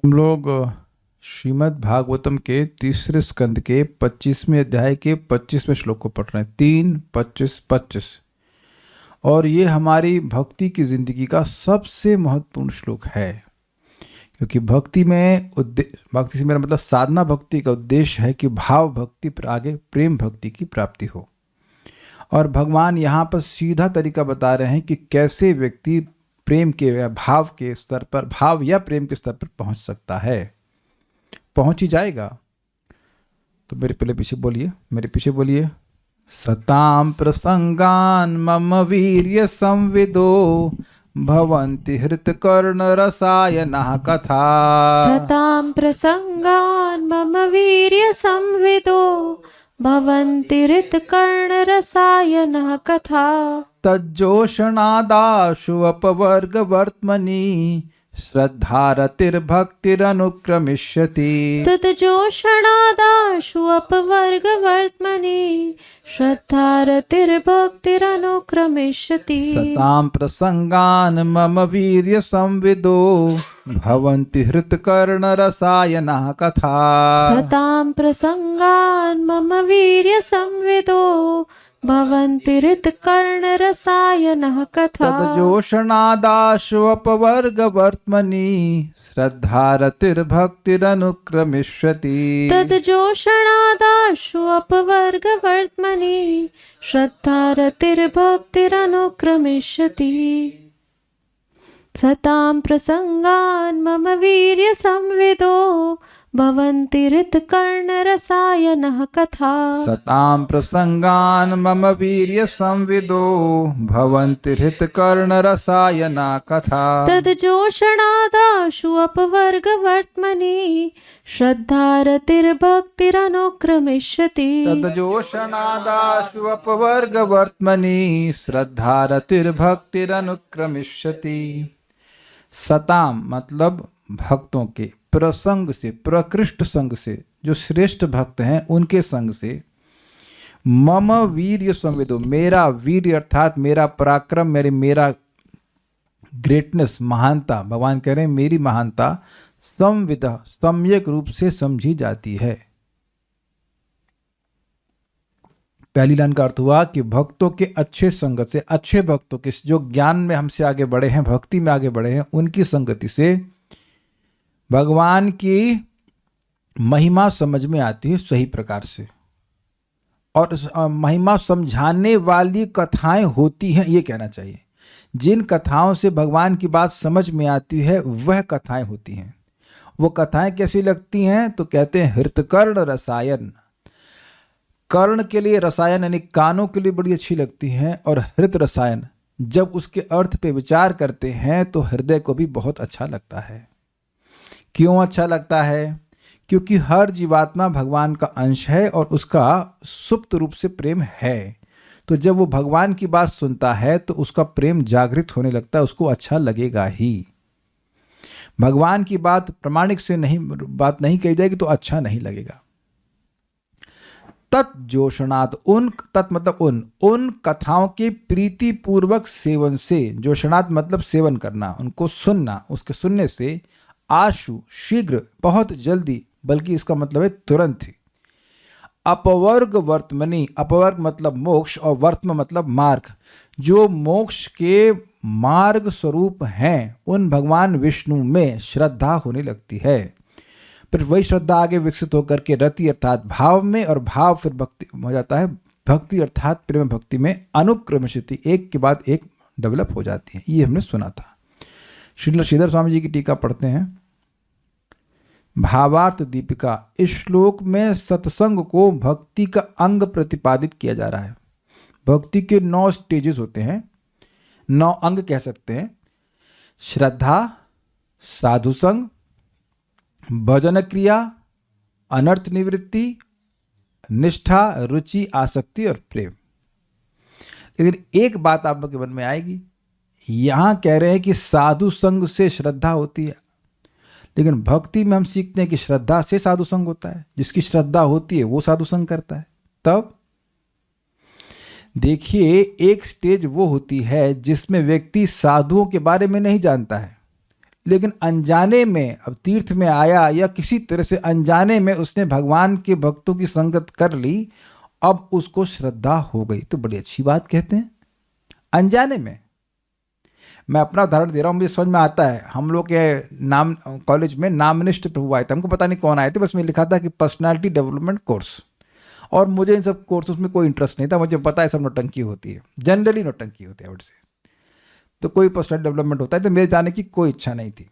हम लोग श्रीमद् भागवतम के तीसरे स्कंद के 25वें अध्याय के 25वें श्लोक को पढ़ रहे हैं। 3, 25, 25। और ये हमारी भक्ति की जिंदगी का सबसे महत्वपूर्ण श्लोक है, क्योंकि भक्ति से मेरा मतलब साधना भक्ति का उद्देश्य है कि भाव भक्ति पर आगे प्रेम भक्ति की प्राप्ति हो। और भगवान यहाँ पर सीधा तरीका बता रहे हैं कि कैसे व्यक्ति प्रेम के या भाव के स्तर पर, भाव या प्रेम के स्तर पर पहुंच सकता है। पहुंच ही जाएगा। तो मेरे पीछे बोलिए। सताम प्रसंगान मम वीर्य संविदो भवन्ति हृतकर्ण रसायनः कथा। सतां प्रसंगान् मम वीर्य संविदो भवन्ति हृतकर्णरसायनः कथा। तज्जोषणादाशु अपवर्गवर्त्मनि श्रद्धारतिर्भक्तिरनुक्रमिष्यति। तज्जोषणादाशु अपवर्गवर्त्मनि श्रद्धारतिर्भक्तिरनुक्रमिष्यति। सतां प्रसंगान् मम वीर्य संविदो भवन्ति हृतकर्णरसायनः कथा। सतां प्रसंगान् मम वीर्य संविदो भवन्ति हृतकर्णरसायनः कथा। तज्जोषणादाशु अपवर्गवर्त्मनि श्रद्धारतिर्भक्तिरनुक्रमिष्यति। तज्जोषणादाशु अपवर्गवर्त्मनि श्रद्धारतिर्भक्तिरनुक्रमिष्यति। सतां प्रसंगान् मम वीर्य संविदो भवन्ति हृतकर्णरसायनः कथा। सतां प्रसंगान् मम वीर्य संविदो भवन्ति हृतकर्णरसायना कथा। तज्जोषणादाशु अपवर्गवर्त्मनि श्रद्धारतिर्भक्तिरनुक्रमिष्यति। तज्जोषणादाशु अपवर्गवर्त्मनि श्रद्धारतिर्भक्तिरनुक्रमिष्यति। सताम मतलब भक्तों के, प्रसंग से, प्रकृष्ट संग से, जो श्रेष्ठ भक्त हैं उनके संग से, मम वीर्य संविदो, मेरा वीर्य अर्थात मेरा पराक्रम, मेरा ग्रेटनेस, महानता, भगवान कह रहे हैं मेरी महानता संविद, सम्यक रूप से समझी जाती है। पहली लाइन का अर्थ हुआ कि भक्तों के अच्छे संगत से, अच्छे भक्तों के जो ज्ञान में हमसे आगे बढ़े हैं, भक्ति में आगे बढ़े हैं, उनकी संगति से भगवान की महिमा समझ में आती है सही प्रकार से। और महिमा समझाने वाली कथाएं होती हैं, ये कहना चाहिए। जिन कथाओं से भगवान की बात समझ में आती है वह कथाएं होती हैं। वो कथाएं कैसी लगती हैं? तो कहते हैं हृतकर्ण रसायन। कर्ण के लिए रसायन यानी कानों के लिए बड़ी अच्छी लगती हैं, और हृत रसायन जब उसके अर्थ पे विचार करते हैं तो हृदय को भी बहुत अच्छा लगता है। क्यों अच्छा लगता है? क्योंकि हर जीवात्मा भगवान का अंश है और उसका सुप्त रूप से प्रेम है। तो जब वो भगवान की बात सुनता है तो उसका प्रेम जागृत होने लगता है, उसको अच्छा लगेगा ही। भगवान की बात प्रामाणिक से बात नहीं कही जाएगी तो अच्छा नहीं लगेगा। तत्जोषणात्, तत् मतलब उन कथाओं के प्रीति पूर्वक सेवन से, जोषणात् मतलब सेवन करना, उनको सुनना, उसके सुनने से, आशु शीघ्र, बहुत जल्दी, बल्कि इसका मतलब है तुरंत ही, अपवर्ग वर्त्मनि, अपवर्ग मतलब मोक्ष और वर्त्म मतलब मार्ग, जो मोक्ष के मार्ग स्वरूप हैं उन भगवान विष्णु में श्रद्धा होने लगती है। फिर वही श्रद्धा आगे विकसित होकर के रति अर्थात भाव में, और भाव फिर भक्ति हो जाता है, भक्ति अर्थात प्रेम भक्ति में अनुक्रमशिति, एक के बाद एक डेवलप हो जाती है। ये हमने सुना था। श्रीधर स्वामी जी की टीका पढ़ते हैं। भावार्थ दीपिका, इस श्लोक में सत्संग को भक्ति का अंग प्रतिपादित किया जा रहा है। भक्ति के 9 स्टेजेस होते हैं, 9 अंग कह सकते हैं। श्रद्धा, साधु संग, भजन क्रिया, अनर्थ निवृत्ति, निष्ठा, रुचि, आसक्ति और प्रेम। लेकिन एक बात आप लोग के मन में आएगी, यहां कह रहे हैं कि साधु संग से श्रद्धा होती है, लेकिन भक्ति में हम सीखते हैं कि श्रद्धा से साधु संग होता है। जिसकी श्रद्धा होती है वो साधु संग करता है। तब देखिए, एक स्टेज वो होती है जिसमें व्यक्ति साधुओं के बारे में नहीं जानता है, लेकिन अनजाने में, अब तीर्थ में आया या किसी तरह से अनजाने में उसने भगवान के भक्तों की संगत कर ली, अब उसको श्रद्धा हो गई, तो बड़ी अच्छी बात कहते हैं। अनजाने में, मैं अपना उदाहरण दे रहा हूँ, मुझे समझ में आता है। हम लोग के नाम कॉलेज में नामनिष्ठ प्रभु आए थे, हमको पता नहीं कौन आए थे, बस में लिखा था कि पर्सनालिटी डेवलपमेंट कोर्स, और मुझे इन सब कोर्सेज में कोई इंटरेस्ट नहीं था। मुझे पता है सब नौटंकी होती है, जनरली नौटंकी होती है आउट से, तो कोई पर्सनल डेवलपमेंट होता है, तो मेरे जाने की कोई इच्छा नहीं थी।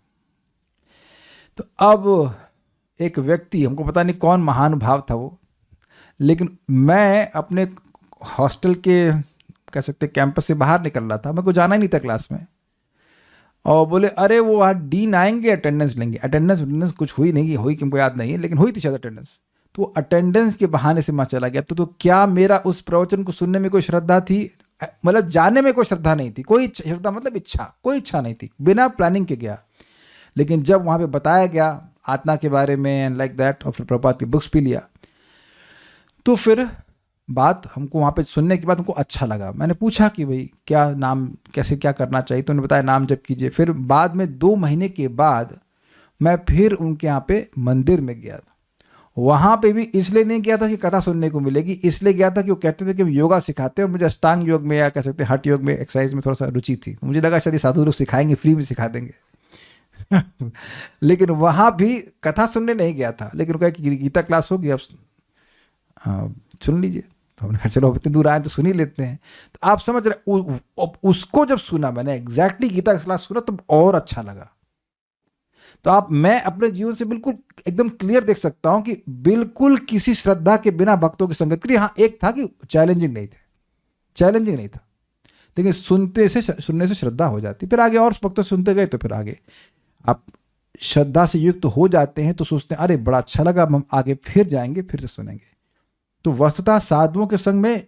तो अब एक व्यक्ति, हमको पता नहीं कौन महानुभाव था वो, लेकिन मैं अपने हॉस्टल के, कह सकते कैंपस से बाहर निकल रहा था, मेरे को जाना ही नहीं था क्लास में, और बोले अरे वो आज डीन आएंगे, अटेंडेंस लेंगे। अटेंडेंस कुछ हुई नहीं, हुई कि हमको याद नहीं है, लेकिन हुई थी शायद अटेंडेंस। तो अटेंडेंस के बहाने से मैं चला गया। तो क्या मेरा उस प्रवचन को सुनने में कोई श्रद्धा थी? मतलब जाने में कोई श्रद्धा नहीं थी, कोई श्रद्धा मतलब इच्छा, कोई इच्छा नहीं थी, बिना प्लानिंग के गया। लेकिन जब वहाँ पे बताया गया आत्मा के बारे में एंड लाइक दैट, और फिर प्रभुपाद की बुक्स भी लिया, तो फिर बात हमको वहाँ पे सुनने के बाद हमको अच्छा लगा। मैंने पूछा कि भाई क्या नाम, कैसे क्या करना चाहिए, तो उन्होंने बताया नाम जप कीजिए। फिर बाद में 2 महीने के बाद मैं फिर उनके यहाँ पे मंदिर में गया था। वहाँ पे भी इसलिए नहीं गया था कि कथा सुनने को मिलेगी, इसलिए गया था कि वो कहते थे कि हम योगा सिखाते हैं, और मुझे अष्टांग योग में या कह सकते हैं हठ योग में, एक्सरसाइज में थोड़ा सा रुचि थी। मुझे लगा शायद साधु लोग सिखाएंगे, फ्री में सिखा देंगे लेकिन वहाँ भी कथा सुनने नहीं गया था, लेकिन कहा कि गीता क्लास होगी, अब सुन लीजिए। तो हमने कहा चलो इतनी दूर आए तो सुन ही लेते हैं। तो आप समझ रहे, उसको जब सुना मैंने, एग्जैक्टली गीता क्लास सुना, तो और अच्छा लगा। तो मैं अपने जीवन से बिल्कुल एकदम क्लियर देख सकता हूं कि बिल्कुल किसी श्रद्धा के बिना भक्तों की संगत करी। हाँ, एक था कि चैलेंजिंग नहीं था, लेकिन सुनने से श्रद्धा हो जाती। फिर आगे और भक्तों सुनते गए, तो फिर आगे आप श्रद्धा से युक्त हो जाते हैं, तो सोचते हैं अरे बड़ा अच्छा लगा, हम आगे फिर जाएंगे, फिर से सुनेंगे। तो वस्तुतः साधुओं के संग में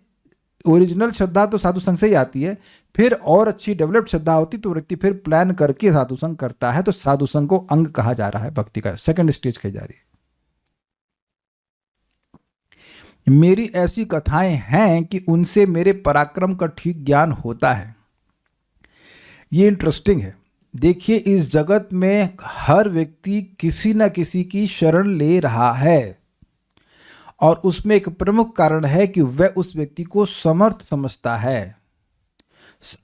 ओरिजिनल श्रद्धा तो साधु संघ से ही आती है, फिर और अच्छी डेवलप्ड श्रद्धा होती तो व्यक्ति फिर प्लान करके साधु संघ करता है। तो साधु संघ को अंग कहा जा रहा है, भक्ति का सेकंड स्टेज कही जा रही है। मेरी ऐसी कथाएं हैं कि उनसे मेरे पराक्रम का ठीक ज्ञान होता है। ये इंटरेस्टिंग है। देखिए, इस जगत में हर व्यक्ति किसी न किसी की शरण ले रहा है, और उसमें एक प्रमुख कारण है कि वह उस व्यक्ति को समर्थ समझता है।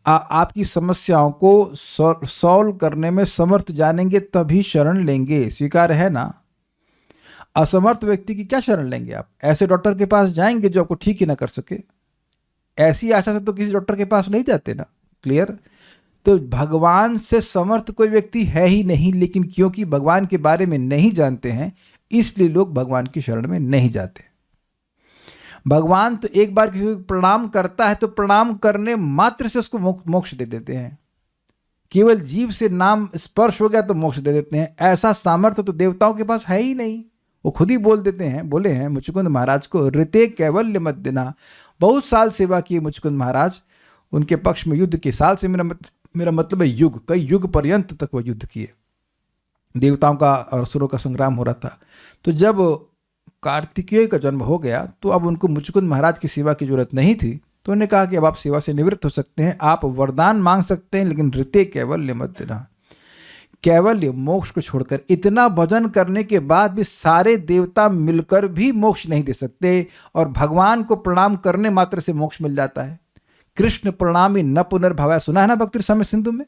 आपकी समस्याओं को सॉल्व करने में समर्थ जानेंगे तभी शरण लेंगे, स्वीकार है ना? असमर्थ व्यक्ति की क्या शरण लेंगे आप? ऐसे डॉक्टर के पास जाएंगे जो आपको ठीक ही ना कर सके। ऐसी आशा से तो किसी डॉक्टर के पास नहीं जाते ना, क्लियर? तो भगवान से समर्थ कोई व्यक्ति है ही नहीं, लेकिन क्योंकि भगवान के बारे में नहीं जानते हैं, इसलिए लोग भगवान की शरण में नहीं जाते। भगवान तो एक बार किसी को प्रणाम करता है तो प्रणाम करने मात्र से उसको मोक्ष दे देते हैं। केवल जीव से नाम स्पर्श हो गया तो मोक्ष दे देते हैं। ऐसा सामर्थ्य तो देवताओं के पास है ही नहीं। वो खुद ही बोले हैं मुचुकुंद महाराज को, ऋते कैवल्य मत देना। बहुत साल सेवा की मुचुकुंद महाराज, उनके पक्ष में युद्ध के साल से मेरा मतलब है युग, कई युग पर्यंत तक वो युद्ध किए। देवताओं का और असुरों का संग्राम हो रहा था। तो जब कार्तिकेय का जन्म हो गया तो अब उनको मुचुकुंद महाराज की सेवा की जरूरत नहीं थी, तो उन्होंने कहा कि अब आप सेवा से निवृत्त हो सकते हैं, आप वरदान मांग सकते हैं, लेकिन ऋते कैवल्य मत देना। कैवल्य मोक्ष को छोड़कर इतना भजन करने के बाद भी सारे देवता मिलकर भी मोक्ष नहीं दे सकते, और भगवान को प्रणाम करने मात्र से मोक्ष मिल जाता है। कृष्ण प्रणामी न पुनर्भवः, सुना है ना भक्ति रसामृत सिंधु में?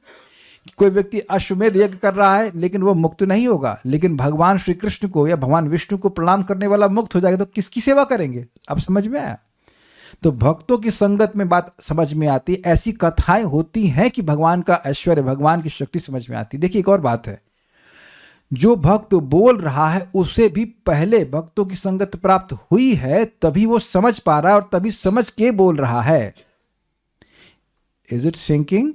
कोई व्यक्ति अश्वमेध यज्ञ कर रहा है लेकिन वो मुक्त नहीं होगा, लेकिन भगवान श्री कृष्ण को या भगवान विष्णु को प्रणाम करने वाला मुक्त हो जाएगा, तो किसकी सेवा करेंगे? अब समझ में आया? तो भक्तों की संगत में बात समझ में आती, ऐसी कथाएं होती हैं कि भगवान का ऐश्वर्य, भगवान की शक्ति समझ में आती। देखिए, एक और बात है, जो भक्त बोल रहा है उसे भी पहले भक्तों की संगत प्राप्त हुई है, तभी वो समझ पा रहा है और तभी समझ के बोल रहा है। Is it sinking?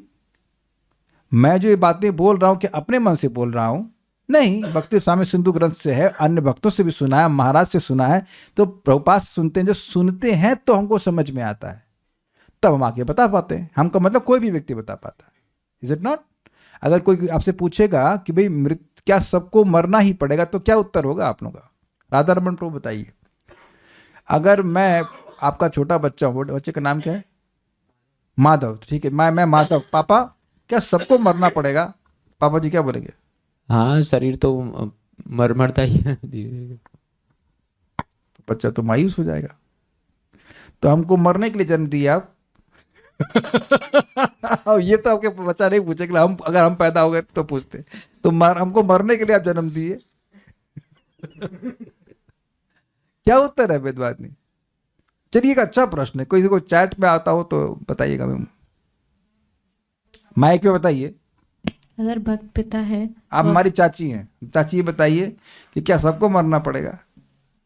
मैं जो ये बातें बोल रहा हूं कि अपने मन से बोल रहा हूं? नहीं, भक्ति रसामृत सिंधु ग्रंथ से है, अन्य भक्तों से भी सुना है, महाराज से सुना है। तो प्रभुपाद सुनते हैं, जब सुनते हैं तो हमको समझ में आता है, तब हम आगे बता पाते हैं। हमका मतलब कोई भी व्यक्ति बता पाता है। Is it not? अगर कोई आपसे पूछेगा कि भाई क्या सबको मरना ही पड़ेगा, तो क्या उत्तर होगा आप लोगों का? राधा रमन प्रभु बताइए। अगर मैं आपका छोटा बच्चा हूँ, बच्चे का नाम क्या है? माधव, ठीक है, मैं माधव, पापा क्या सबको मरना पड़ेगा? पापा जी क्या बोलेंगे? हाँ, शरीर तो मरता ही है धीरे। तो बच्चा तो मायूस हो जाएगा। तो हमको मरने के लिए जन्म दिया आप। अब ये तो आपके बच्चा नहीं पूछेगा, हम अगर हम पैदा हो गए तो पूछते, तो हमको मरने के लिए आप जन्म दिए। क्या उत्तर है वेदवादी? चलिए, एक अच्छा प्रश्न है, कोई को चैट में आता हो तो बताइएगा, माइक पे बताइए। अगर भक्त पिता है, आप हमारी चाची हैं, चाची ये बताइए कि क्या सबको मरना पड़ेगा?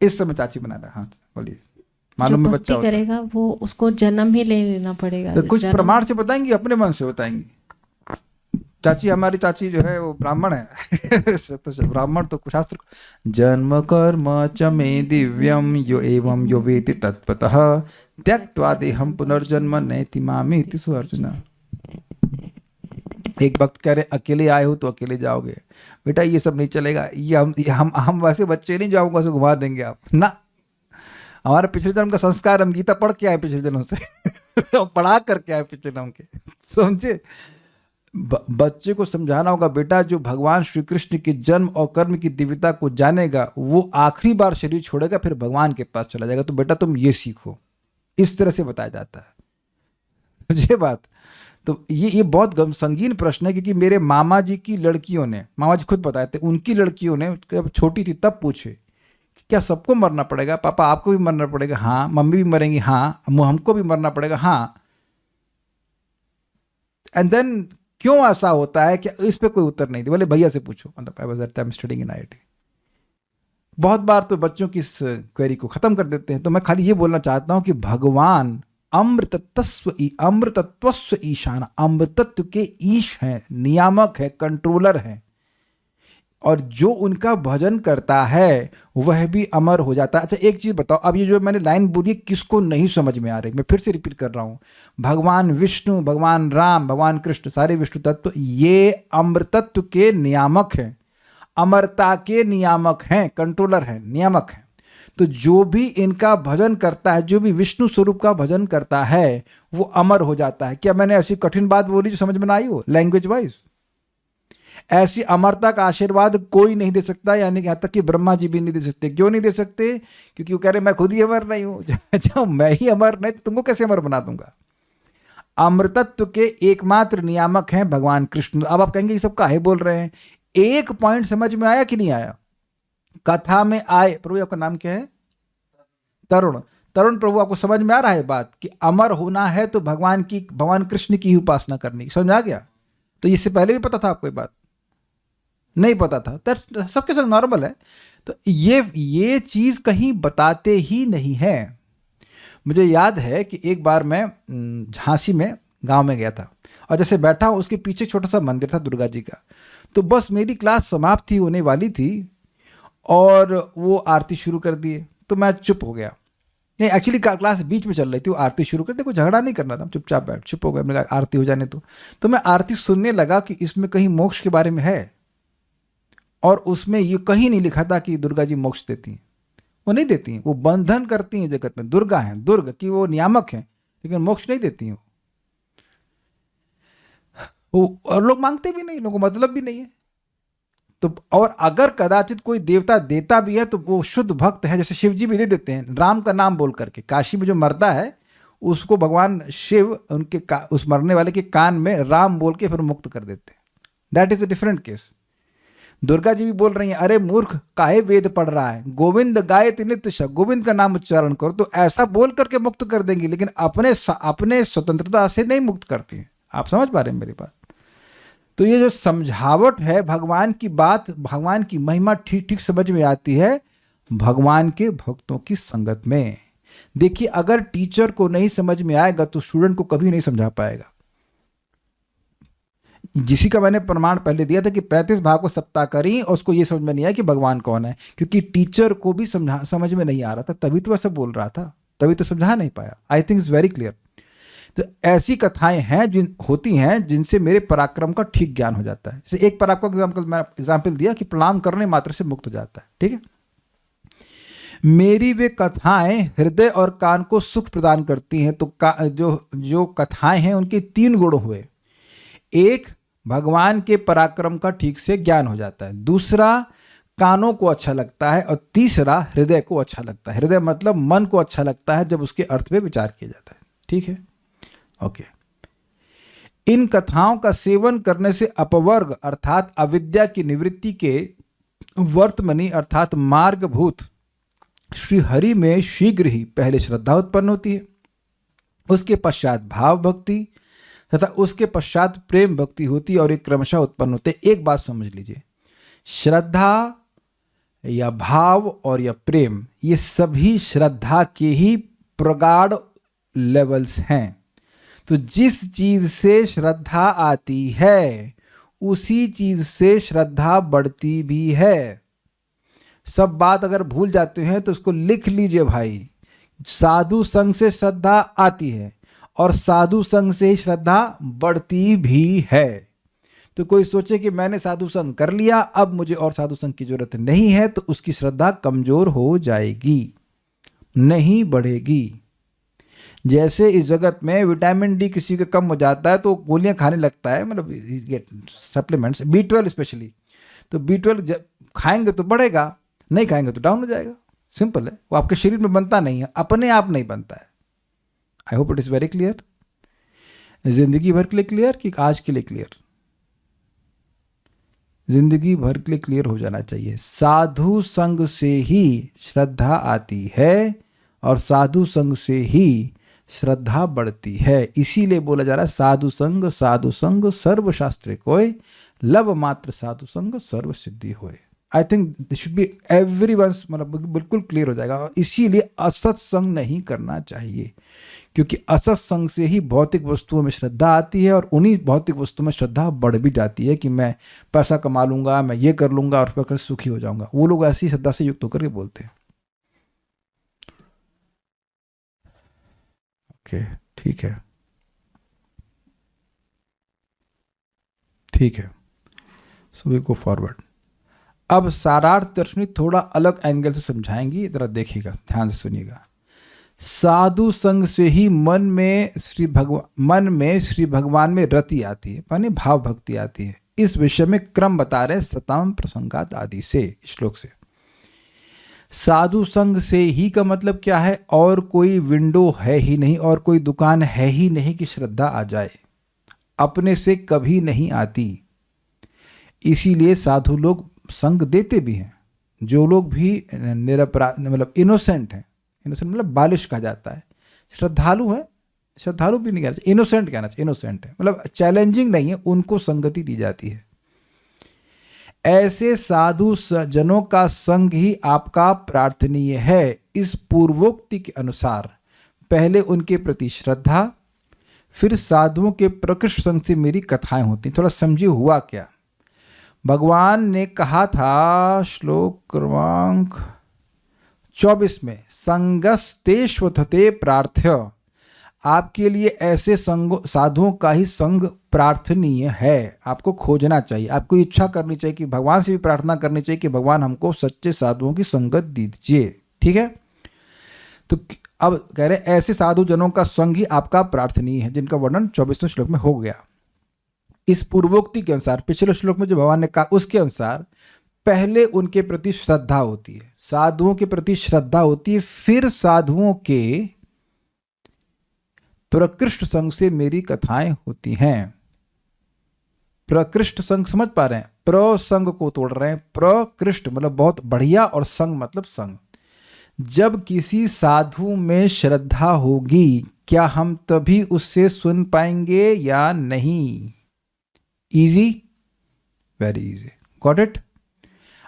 इस समय चाची बना रहा, हाँ बोलिए। जो मालूम है भक्ति बच्चा होता है। करेगा वो उसको जन्म ही ले लेना पड़ेगा। तो कुछ जन्म- प्रमाण से बताएंगी, अपने मन से बताएंगी? चाची, हमारी चाची जो है वो ब्राह्मण है। तो ब्राह्मण तो शास्त्र, जन्म कर्म च मे दिव्यम यो एवं यो वेति तत्पतः त्यक्त्वा देहम पुनर्जन्म नैति मामेति सो अर्जुन। एक भक्त कह रहे अकेले आए हो तो अकेले जाओगे, बेटा ये सब नहीं चलेगा, ये हम वैसे बच्चे नहीं जो आपको घुमा देंगे आप ना। हमारे पिछले जन्म का संस्कार, हम गीता पढ़ के आए पिछले जन्म से। पढ़ा करके आए पिछले जन्म के, समझे? बच्चे को समझाना होगा, बेटा जो भगवान श्री कृष्ण के जन्म और कर्म की दिव्यता को जानेगा वो आखिरी बार शरीर छोड़ेगा, फिर भगवान के पास चला जाएगा। तो बेटा तुम ये सीखो, इस तरह से बताया जाता है। मुझे बात तो ये बहुत संगीन प्रश्न है, क्योंकि मेरे मामा जी की लड़कियों ने, मामा जी खुद बताए थे, उनकी लड़कियों ने जब छोटी थी तब पूछे कि क्या सबको मरना पड़ेगा? पापा आपको भी मरना पड़ेगा? हाँ। मम्मी भी मरेंगी? हाँ। हमको भी मरना पड़ेगा? हाँ। एंड देन क्यों ऐसा होता है कि इस पे कोई उत्तर नहीं दे? बोले भैया से पूछो, मतलब I was at time studying in IIT. बहुत बार तो बच्चों की इस क्वेरी को खत्म कर देते हैं। तो मैं खाली ये बोलना चाहता हूं कि भगवान अमृतत्वस्व ईशान, अमृतत्व के ईश हैं, नियामक है, कंट्रोलर है, और जो उनका भजन करता है वह भी अमर हो जाता है। अच्छा एक चीज बताओ, अब ये जो मैंने लाइन बोली किसको नहीं समझ में आ रही, मैं फिर से रिपीट कर रहा हूं। भगवान विष्णु, भगवान राम, भगवान कृष्ण, सारे विष्णु तत्व ये अमृतत्व के नियामक हैं, अमरता के नियामक हैं, कंट्रोलर हैं, नियामक हैं। तो जो भी इनका भजन करता है, जो भी विष्णु स्वरूप का भजन करता है वो अमर हो जाता है। क्या मैंने ऐसी कठिन बात बोली जो समझ में ना आई हो लैंग्वेज वाइज? ऐसी अमरता का आशीर्वाद कोई नहीं दे सकता, यानी यहाँ तक कि ब्रह्मा जी भी नहीं दे सकते। क्यों नहीं दे सकते? क्योंकि वो कह रहे मैं खुद ही अमर नहीं हूं। जब मैं ही अमर नहीं तो तुमको कैसे अमर बना दूंगा? अमृतत्व के एकमात्र नियामक हैं भगवान कृष्ण। अब आप कहेंगे ये सब काहे बोल रहे हैं? एक पॉइंट समझ में आया कि नहीं आया? कथा में आए। प्रभु आपका नाम क्या है? तरुण। तरुण प्रभु, आपको समझ में आ रहा है बात कि अमर होना है तो भगवान कृष्ण की ही उपासना करनी? समझ आ गया? तो इससे पहले भी पता था आपको ये बात? नहीं पता था? सबके साथ नॉर्मल है। तो ये चीज कहीं बताते ही नहीं है। मुझे याद है कि एक बार मैं झांसी में गांव में गया था, और जैसे बैठा हूं उसके पीछे छोटा सा मंदिर था दुर्गा जी का। तो बस मेरी क्लास समाप्ति होने वाली थी और वो आरती शुरू कर दिए, तो मैं चुप हो गया। नहीं, एक्चुअली क्लास बीच में चल रही थी, वो आरती शुरू कर दी, कोई झगड़ा नहीं करना था, चुपचाप बैठ चुप हो गया। मैंने कहा आरती हो जाने तो मैं आरती सुनने लगा कि इसमें कहीं मोक्ष के बारे में है, और उसमें ये कहीं नहीं लिखा था कि दुर्गा जी मोक्ष देती हैं। वो नहीं देती हैं, वो बंधन करती हैं जगत में, दुर्गा हैं, दुर्ग की वो नियामक हैं, लेकिन मोक्ष नहीं देती हैं वो। और लोग मांगते भी नहीं, लोगों को मतलब भी नहीं है। तो और अगर कदाचित कोई देवता देता भी है तो वो शुद्ध भक्त है, जैसे शिव जी भी दे देते हैं राम का नाम बोल करके। काशी में जो मरता है उसको भगवान शिव उस मरने वाले के कान में राम बोल के फिर मुक्त कर देते हैं। That is a different case. Durga ji भी बोल रही हैं, अरे मूर्ख काहे वेद पढ़ रहा है, गोविंद गायति नित्य श, गोविंद का नाम उच्चारण करो। तो ऐसा बोल करके मुक्त कर देंगी, लेकिन अपने स्वतंत्रता से नहीं मुक्त करती हैं। आप समझ पा रहे हैं मेरी बात? तो ये जो समझावट है भगवान की बात, भगवान की महिमा ठीक ठीक समझ में आती है भगवान के भक्तों की संगत में। देखिए, अगर टीचर को नहीं समझ में आएगा तो स्टूडेंट को कभी नहीं समझा पाएगा। जिसी का मैंने प्रमाण पहले दिया था कि 35 भाव को सप्ताह करी और उसको ये समझ में नहीं आया कि भगवान कौन है, क्योंकि टीचर को भी समझ में नहीं आ रहा था, तभी तो ऐसा बोल रहा था, तभी तो समझा नहीं पाया। I think it's very clear. तो ऐसी कथाएं हैं होती हैं जिनसे मेरे पराक्रम का ठीक ज्ञान हो जाता है। जैसे एक पराक्रम मैं एग्जाम्पल दिया कि प्रणाम करने मात्र से मुक्त हो जाता है, ठीक है। मेरी वे कथाएं हृदय और कान को सुख प्रदान करती हैं। तो जो कथाएं हैं उनके 3 गुण हुए। एक, भगवान के पराक्रम का ठीक से ज्ञान हो जाता है। दूसरा, कानों को अच्छा लगता है। और तीसरा, हृदय को अच्छा लगता है। हृदय मतलब मन को अच्छा लगता है जब उसके अर्थ पे विचार किया जाता है। ठीक है, ओके। इन कथाओं का सेवन करने से अपवर्ग अर्थात अविद्या की निवृत्ति के वर्तमनी अर्थात मार्गभूत श्री हरि में शीघ्र ही पहले श्रद्धा उत्पन्न होती है, उसके पश्चात भाव भक्ति तथा उसके पश्चात प्रेम भक्ति होती है और एक क्रमशः उत्पन्न होते। एक बात समझ लीजिए, श्रद्धा या भाव और या प्रेम, ये सभी श्रद्धा के ही प्रगाढ़ लेवल्स हैं। तो जिस चीज से श्रद्धा आती है उसी चीज से श्रद्धा बढ़ती भी है। सब बात अगर भूल जाते हैं तो उसको लिख लीजिए भाई। साधु संग से श्रद्धा आती है और साधु संग से ही श्रद्धा बढ़ती भी है। तो कोई सोचे कि मैंने साधु संग कर लिया, अब मुझे और साधु संग की जरूरत नहीं है, तो उसकी श्रद्धा कमजोर हो जाएगी, नहीं बढ़ेगी। जैसे इस जगत में विटामिन डी किसी का कम हो जाता है तो गोलियां खाने लगता है, मतलब सप्लीमेंट्स, B12 स्पेशली। तो B12 खाएंगे तो बढ़ेगा, नहीं खाएंगे तो डाउन हो जाएगा। सिंपल है, वो आपके शरीर में बनता नहीं है, अपने आप नहीं बनता है। I hope it is very clear. जिंदगी भर के लिए क्लियर कि आज के लिए क्लियर? जिंदगी भर के लिए क्लियर हो जाना चाहिए। साधु संग से ही श्रद्धा आती है और साधु संग से ही श्रद्धा बढ़ती है। इसीलिए बोला जा रहा है साधु संग सर्व शास्त्र कोय, लव मात्र साधु संग सर्व सिद्धि होए। I think this should be everyone's, मतलब बिल्कुल क्लियर हो जाएगा। और इसीलिए असत्संग नहीं करना चाहिए, क्योंकि असत्संग से ही भौतिक वस्तुओं में श्रद्धा आती है और उन्हीं भौतिक वस्तुओं में श्रद्धा बढ़ भी जाती है कि मैं पैसा कमा लूंगा, मैं ये कर लूंगा और फिर सुखी हो जाऊंगा। वो लोग ऐसी श्रद्धा से युक्त होकर के बोलते हैं। ओके, ठीक है, ठीक है। So we go forward. अब सारार्थ दर्शनी थोड़ा अलग एंगल से समझाएंगी, जरा देखिएगा, ध्यान से सुनिएगा। साधु संग से ही मन में श्री भगवान में रति आती है, माने भाव भक्ति आती है। इस विषय में क्रम बता रहे सताम प्रसंगात आदि से, श्लोक से। साधु संग से ही का मतलब क्या है? और कोई विंडो है ही नहीं और कोई दुकान है ही नहीं कि श्रद्धा आ जाए, अपने से कभी नहीं आती। इसीलिए साधु लोग संग देते भी हैं। जो लोग भी निरपराध मतलब इनोसेंट हैं, इनोसेंट मतलब बालिश कहा जाता है, श्रद्धालु है, श्रद्धालु भी नहीं कहना चाहिए, इनोसेंट कहना चाहिए। इनोसेंट है मतलब चैलेंजिंग नहीं है, उनको संगति दी जाती है। ऐसे साधु जनों का संग ही आपका प्रार्थनीय है। इस पूर्वोक्ति के अनुसार पहले उनके प्रति श्रद्धा, फिर साधुओं के प्रकृष्ट संग से मेरी कथाएं होती। थोड़ा समझिए हुआ क्या। भगवान ने कहा था श्लोक क्रमांक 24 में, संगस्तेष्वथते प्रार्थ्य, आपके लिए ऐसे साधुओं का ही संग प्रार्थनीय है। आपको खोजना चाहिए, आपको इच्छा करनी चाहिए कि भगवान से भी प्रार्थना करनी चाहिए कि भगवान हमको सच्चे साधुओं की संगत दीजिए। ठीक है, तो अब कह रहे ऐसे साधु जनों का संग ही आपका प्रार्थनीय है, जिनका वर्णन 24वें श्लोक में हो गया। इस पूर्वोक्ति के अनुसार, पिछले श्लोक में जो भगवान ने कहा उसके अनुसार, पहले उनके प्रति श्रद्धा होती है, साधुओं के प्रति श्रद्धा होती है, फिर साधुओं के प्रकृष्ट संग से मेरी कथाएं होती हैं। प्रकृष्ट संग समझ पा रहे हैं? प्रसंग को तोड़ रहे हैं, प्रकृष्ट मतलब बहुत बढ़िया और संग मतलब संग। जब किसी साधु में श्रद्धा होगी, क्या हम तभी उससे सुन पाएंगे या नहीं? Easy, very easy, got it.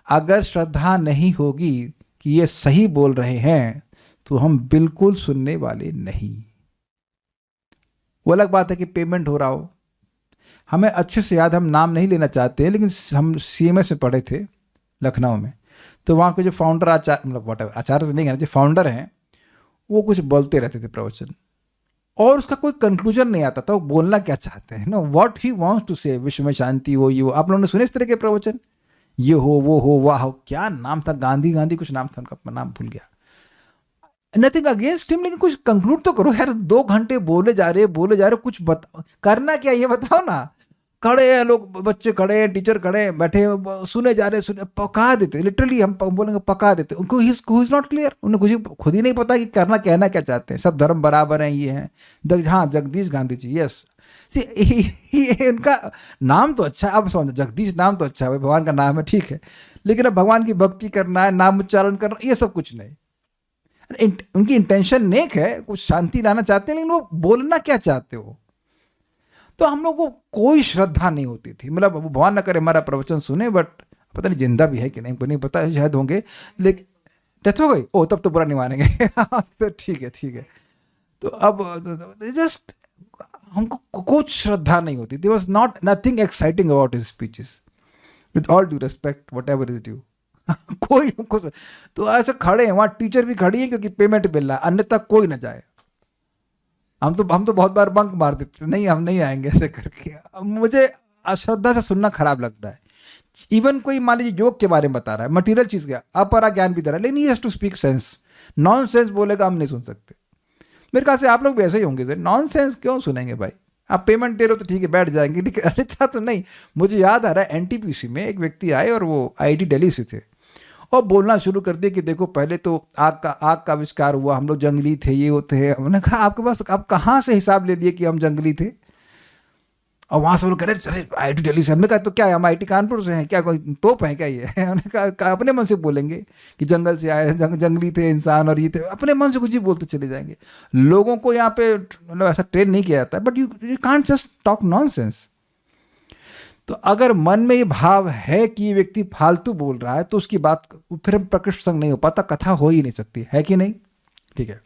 अगर श्रद्धा नहीं होगी कि ये सही बोल रहे हैं तो हम बिल्कुल सुनने वाले नहीं। वो अलग बात है कि पेमेंट हो रहा हो, हमें अच्छे से याद, हम नाम नहीं लेना चाहते, लेकिन हम CMS में पढ़े थे लखनऊ में, तो वहाँ के जो फाउंडर आचार्य, मतलब वॉट आचार्य तो नहीं कहना, जो फाउंडर हैं वो कुछ बोलते रहते थे प्रवचन, और उसका कोई कंक्लूजन नहीं आता था वो बोलना क्या चाहते हैं, no what he wants to say, विश्व में शांति हो, ये हो। आप लोगों ने सुने इस तरह के प्रवचन, ये हो वो हो वाह हो, क्या नाम था, गांधी कुछ नाम था उनका, नाम भूल गया। नथिंग अगेंस्ट हिम, लेकिन कुछ कंक्लूड तो करो यार। 2 घंटे बोले जा रहे कुछ करना क्या ये बताओ ना। खड़े हैं लोग, बच्चे खड़े हैं, टीचर खड़े हैं, बैठे हैं, सुने जा रहे हैं, सुने पका देते, लिटरली हम बोलेंगे पका देते उनको। ही इज नॉट क्लियर, उन्हें खुद ही नहीं पता कि करना कहना क्या चाहते हैं। सब धर्म बराबर हैं, ये हैं। हाँ, जगदीश गांधी जी, यस। इनका नाम तो अच्छा है, अब समझो, जगदीश नाम तो अच्छा है, भगवान का नाम है, ठीक है, लेकिन अब भगवान की भक्ति करना है, नाम उच्चारण करना, ये सब कुछ नहीं। उनकी इंटेंशन नेक है, कुछ शांति लाना चाहते हैं, लेकिन वो बोलना क्या चाहते हो। तो हम लोग को कोई श्रद्धा नहीं होती थी, मतलब भगवान ना करे हमारा प्रवचन सुने, बट पता नहीं जिंदा भी है कि नहीं, नहीं पता, शायद होंगे, लेकिन डेथ हो गई, ओ तब तो बुरा नहीं मानेंगे। तो ठीक है। तो अब जस्ट हमको कुछ श्रद्धा नहीं होती। There was not nothing exciting about his speeches, with all due respect, whatever is due. कोई हमको तो ऐसे खड़े हैं वहाँ, टीचर भी खड़ी है क्योंकि पेमेंट मिल रहा है, अन्यथा कोई ना जाए। हम तो बहुत बार बंक मार देते, नहीं हम नहीं आएंगे ऐसे करके। मुझे अश्रद्धा से सुनना खराब लगता है। इवन कोई मान लीजिए योग के बारे में बता रहा है, मटीरियल चीज का अपरा ज्ञान भी दे रहा है, लेकिन he has to speak sense. Nonsense बोलेगा हम नहीं सुन सकते। मेरे ख्याल से आप लोग भी ऐसे ही होंगे सर, नॉन सेंस क्यों सुनेंगे भाई, आप पेमेंट दे रहे हो तो ठीक है बैठ जाएंगे, लेकिन अन्यथा तो नहीं। मुझे याद आ रहा है एनटीपीसी में एक व्यक्ति आए और वो आईआईटी दिल्ली से थे, और बोलना शुरू कर दिया कि देखो पहले तो आग का आविष्कार हुआ, हम लोग जंगली थे, ये होते हैं। उन्होंने कहा आपके पास आप कहाँ से हिसाब ले लिए कि हम जंगली थे। और वहाँ से वो कह रहे चले आईआईटी दिल्ली से। हमने कहा तो क्या है, हम आईआईटी कानपुर से हैं क्या, कोई तोप है क्या ये। उन्होंने कहा अपने मन से बोलेंगे कि जंगल से आए, जंगली थे इंसान और ये थे, अपने मन से कुछ ही बोलते चले जाएंगे। लोगों को यहाँ पे मतलब ऐसा ट्रेन नहीं किया जाता है, but you can't just talk nonsense. तो अगर मन में ये भाव है कि ये व्यक्ति फालतू बोल रहा है, तो उसकी बात फिर हम प्रकृष्ट संग नहीं हो पाता, कथा हो ही नहीं सकती, है कि नहीं, ठीक है।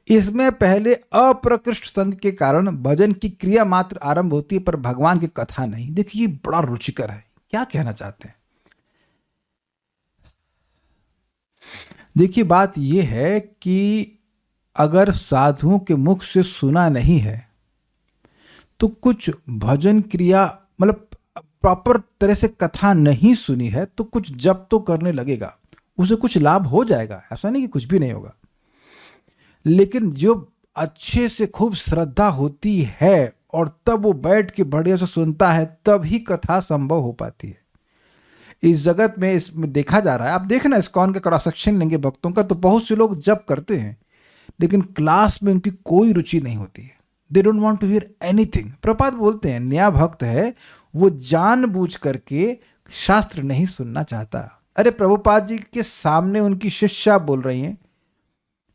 इसमें पहले अप्रकृष्ट संग के कारण भजन की क्रिया मात्र आरंभ होती है, पर भगवान की कथा नहीं। देखिए ये बड़ा रुचिकर है, क्या कहना चाहते हैं। देखिए बात यह है कि अगर साधुओं के मुख से सुना नहीं है तो कुछ भजन क्रिया, मतलब प्रॉपर तरह से कथा नहीं सुनी है, तो कुछ जप तो करने लगेगा, उसे कुछ लाभ हो जाएगा, ऐसा नहीं कि कुछ भी नहीं होगा। लेकिन जो अच्छे से खूब श्रद्धा होती है और तब वो बैठ के बढ़िया से सुनता है, तब ही कथा संभव हो पाती है। इस जगत में इसमें देखा जा रहा है, आप देखना इस्कॉन का क्रॉस सेक्शन लेंगे भक्तों का, तो बहुत से लोग जप करते हैं लेकिन क्लास में उनकी कोई रुचि नहीं होती है। They don't want to hear anything. प्रपात बोलते हैं नया भक्त है, वो जानबूझ करके शास्त्र नहीं सुनना चाहता। अरे प्रभुपाद जी के सामने उनकी शिष्या बोल रही हैं,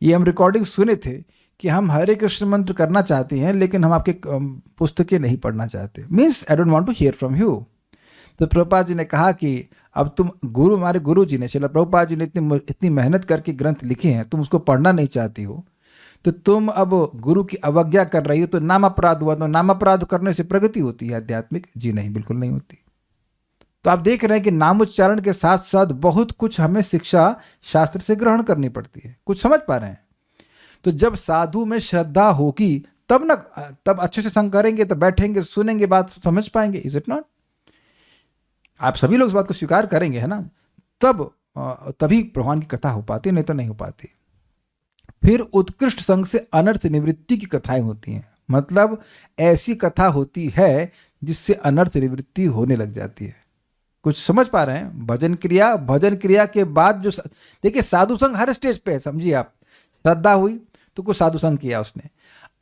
ये हम रिकॉर्डिंग सुने थे कि हम हरे कृष्ण मंत्र करना चाहते हैं लेकिन हम आपके पुस्तकें नहीं पढ़ना चाहते, means I don't want to hear from you. तो प्रभुपाद जी ने कहा कि अब तुम गुरु, हमारे गुरु जी ने, चलो प्रभुपाद जी ने इतनी मेहनत करके ग्रंथ लिखे हैं, तुम उसको पढ़ना नहीं चाहती हो, तो तुम अब गुरु की अवज्ञा कर रही हो, तो नाम अपराध हुआ। तो नाम अपराध करने से प्रगति होती है आध्यात्मिक? जी नहीं, बिल्कुल नहीं होती। तो आप देख रहे हैं कि नाम उच्चारण के साथ साथ बहुत कुछ हमें शिक्षा शास्त्र से ग्रहण करनी पड़ती है। कुछ समझ पा रहे हैं? तो जब साधु में श्रद्धा होगी तब ना, तब अच्छे से संग करेंगे, तब बैठेंगे सुनेंगे, बात समझ पाएंगे। Is it not? आप सभी लोग इस बात को स्वीकार करेंगे, है ना? तब तभी भगवान की कथा हो पाती, नहीं तो नहीं हो पाती। फिर उत्कृष्ट संग से अनर्थ निवृत्ति की कथाएं होती हैं, मतलब ऐसी कथा होती है जिससे अनर्थ निवृत्ति होने लग जाती है। कुछ समझ पा रहे हैं? भजन क्रिया के बाद जो देखिए साधु संग हर स्टेज पे है, समझिए आप। श्रद्धा हुई तो कुछ साधु संग किया उसने,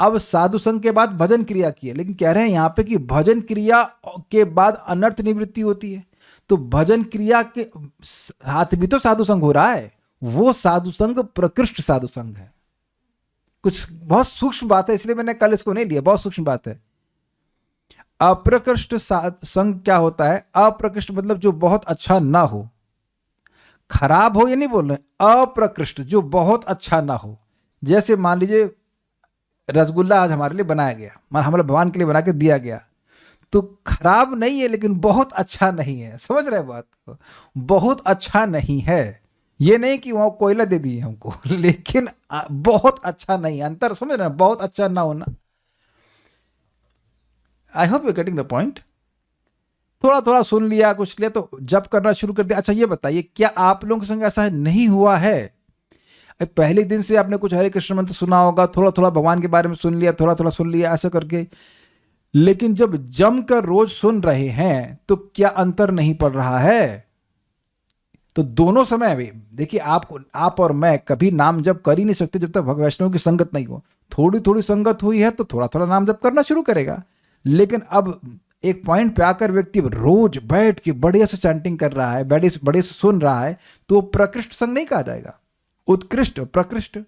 अब साधु संग के बाद भजन क्रिया की है, लेकिन कह रहे हैं यहाँ पे कि भजन क्रिया के बाद अनर्थ निवृत्ति होती है। तो भजन क्रिया के हाथ भी तो साधु संग हो रहा है, वो साधु संग प्रकृष्ट साधु संग है। कुछ बहुत सूक्ष्म बात है, इसलिए मैंने कल इसको नहीं लिया, बहुत सूक्ष्म बात है। अप्रकृष्ट संग क्या होता है? अप्रकृष्ट मतलब जो बहुत अच्छा ना हो, खराब हो ये नहीं बोल रहे, अप्रकृष्ट जो बहुत अच्छा ना हो। जैसे मान लीजिए रसगुल्ला आज हमारे लिए बनाया गया, हमारे भगवान के लिए बना के दिया गया, तो खराब नहीं है लेकिन बहुत अच्छा नहीं है। समझ रहे बात को? बहुत अच्छा नहीं है, ये नहीं कि वहाँ कोयला दे दिए हमको, लेकिन बहुत अच्छा नहीं, अंतर समझ रहे हैं? बहुत अच्छा ना होना। आई hope you getting the point. थोड़ा थोड़ा सुन लिया, कुछ लिया तो जप करना शुरू कर दिया। अच्छा ये बताइए, क्या आप लोगों के संग ऐसा नहीं हुआ है? पहले दिन से आपने कुछ हरे कृष्ण मंत्र सुना होगा, थोड़ा थोड़ा भगवान के बारे में सुन लिया, थोड़ा थोड़ा सुन लिया, ऐसा करके लेकिन जब जमकर रोज सुन रहे हैं तो क्या अंतर नहीं पड़ रहा है? तो दोनों समय में देखिए, आप और मैं कभी नाम जप कर ही नहीं सकते जब तक भक्त वैष्णव की संगत नहीं हो। थोड़ी थोड़ी संगत हुई है तो थोड़ा थोड़ा नाम जप करना शुरू करेगा, लेकिन अब एक पॉइंट पे आकर व्यक्ति रोज बैठ के बढ़िया से चैंटिंग कर रहा है, बड़े से सुन रहा है, तो प्रकृष्ट संग नहीं कहा जाएगा। उत्कृष्ट, प्रकृष्ट,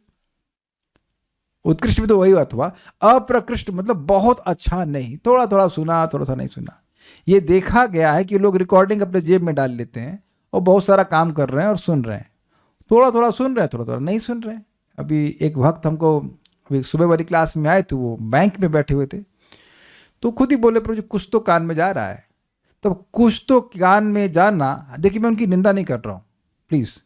उत्कृष्ट भी तो वही बात हुआ। अप्रकृष्ट मतलब बहुत अच्छा नहीं, थोड़ा थोड़ा सुना, थोड़ा सा नहीं सुना। ये देखा गया है कि लोग रिकॉर्डिंग अपने जेब में डाल लेते हैं और बहुत सारा काम कर रहे हैं और सुन रहे हैं, थोड़ा थोड़ा सुन रहे हैं, थोड़ा थोड़ा नहीं सुन रहे हैं। अभी एक भक्त हमको अभी सुबह वाली क्लास में आए थे, वो बैंक में बैठे हुए थे, तो खुद ही बोले प्रभु जी कुछ तो कान में जा रहा है। तब कुछ तो कान में जाना, देखिए मैं उनकी निंदा नहीं कर रहा हूँ प्लीज,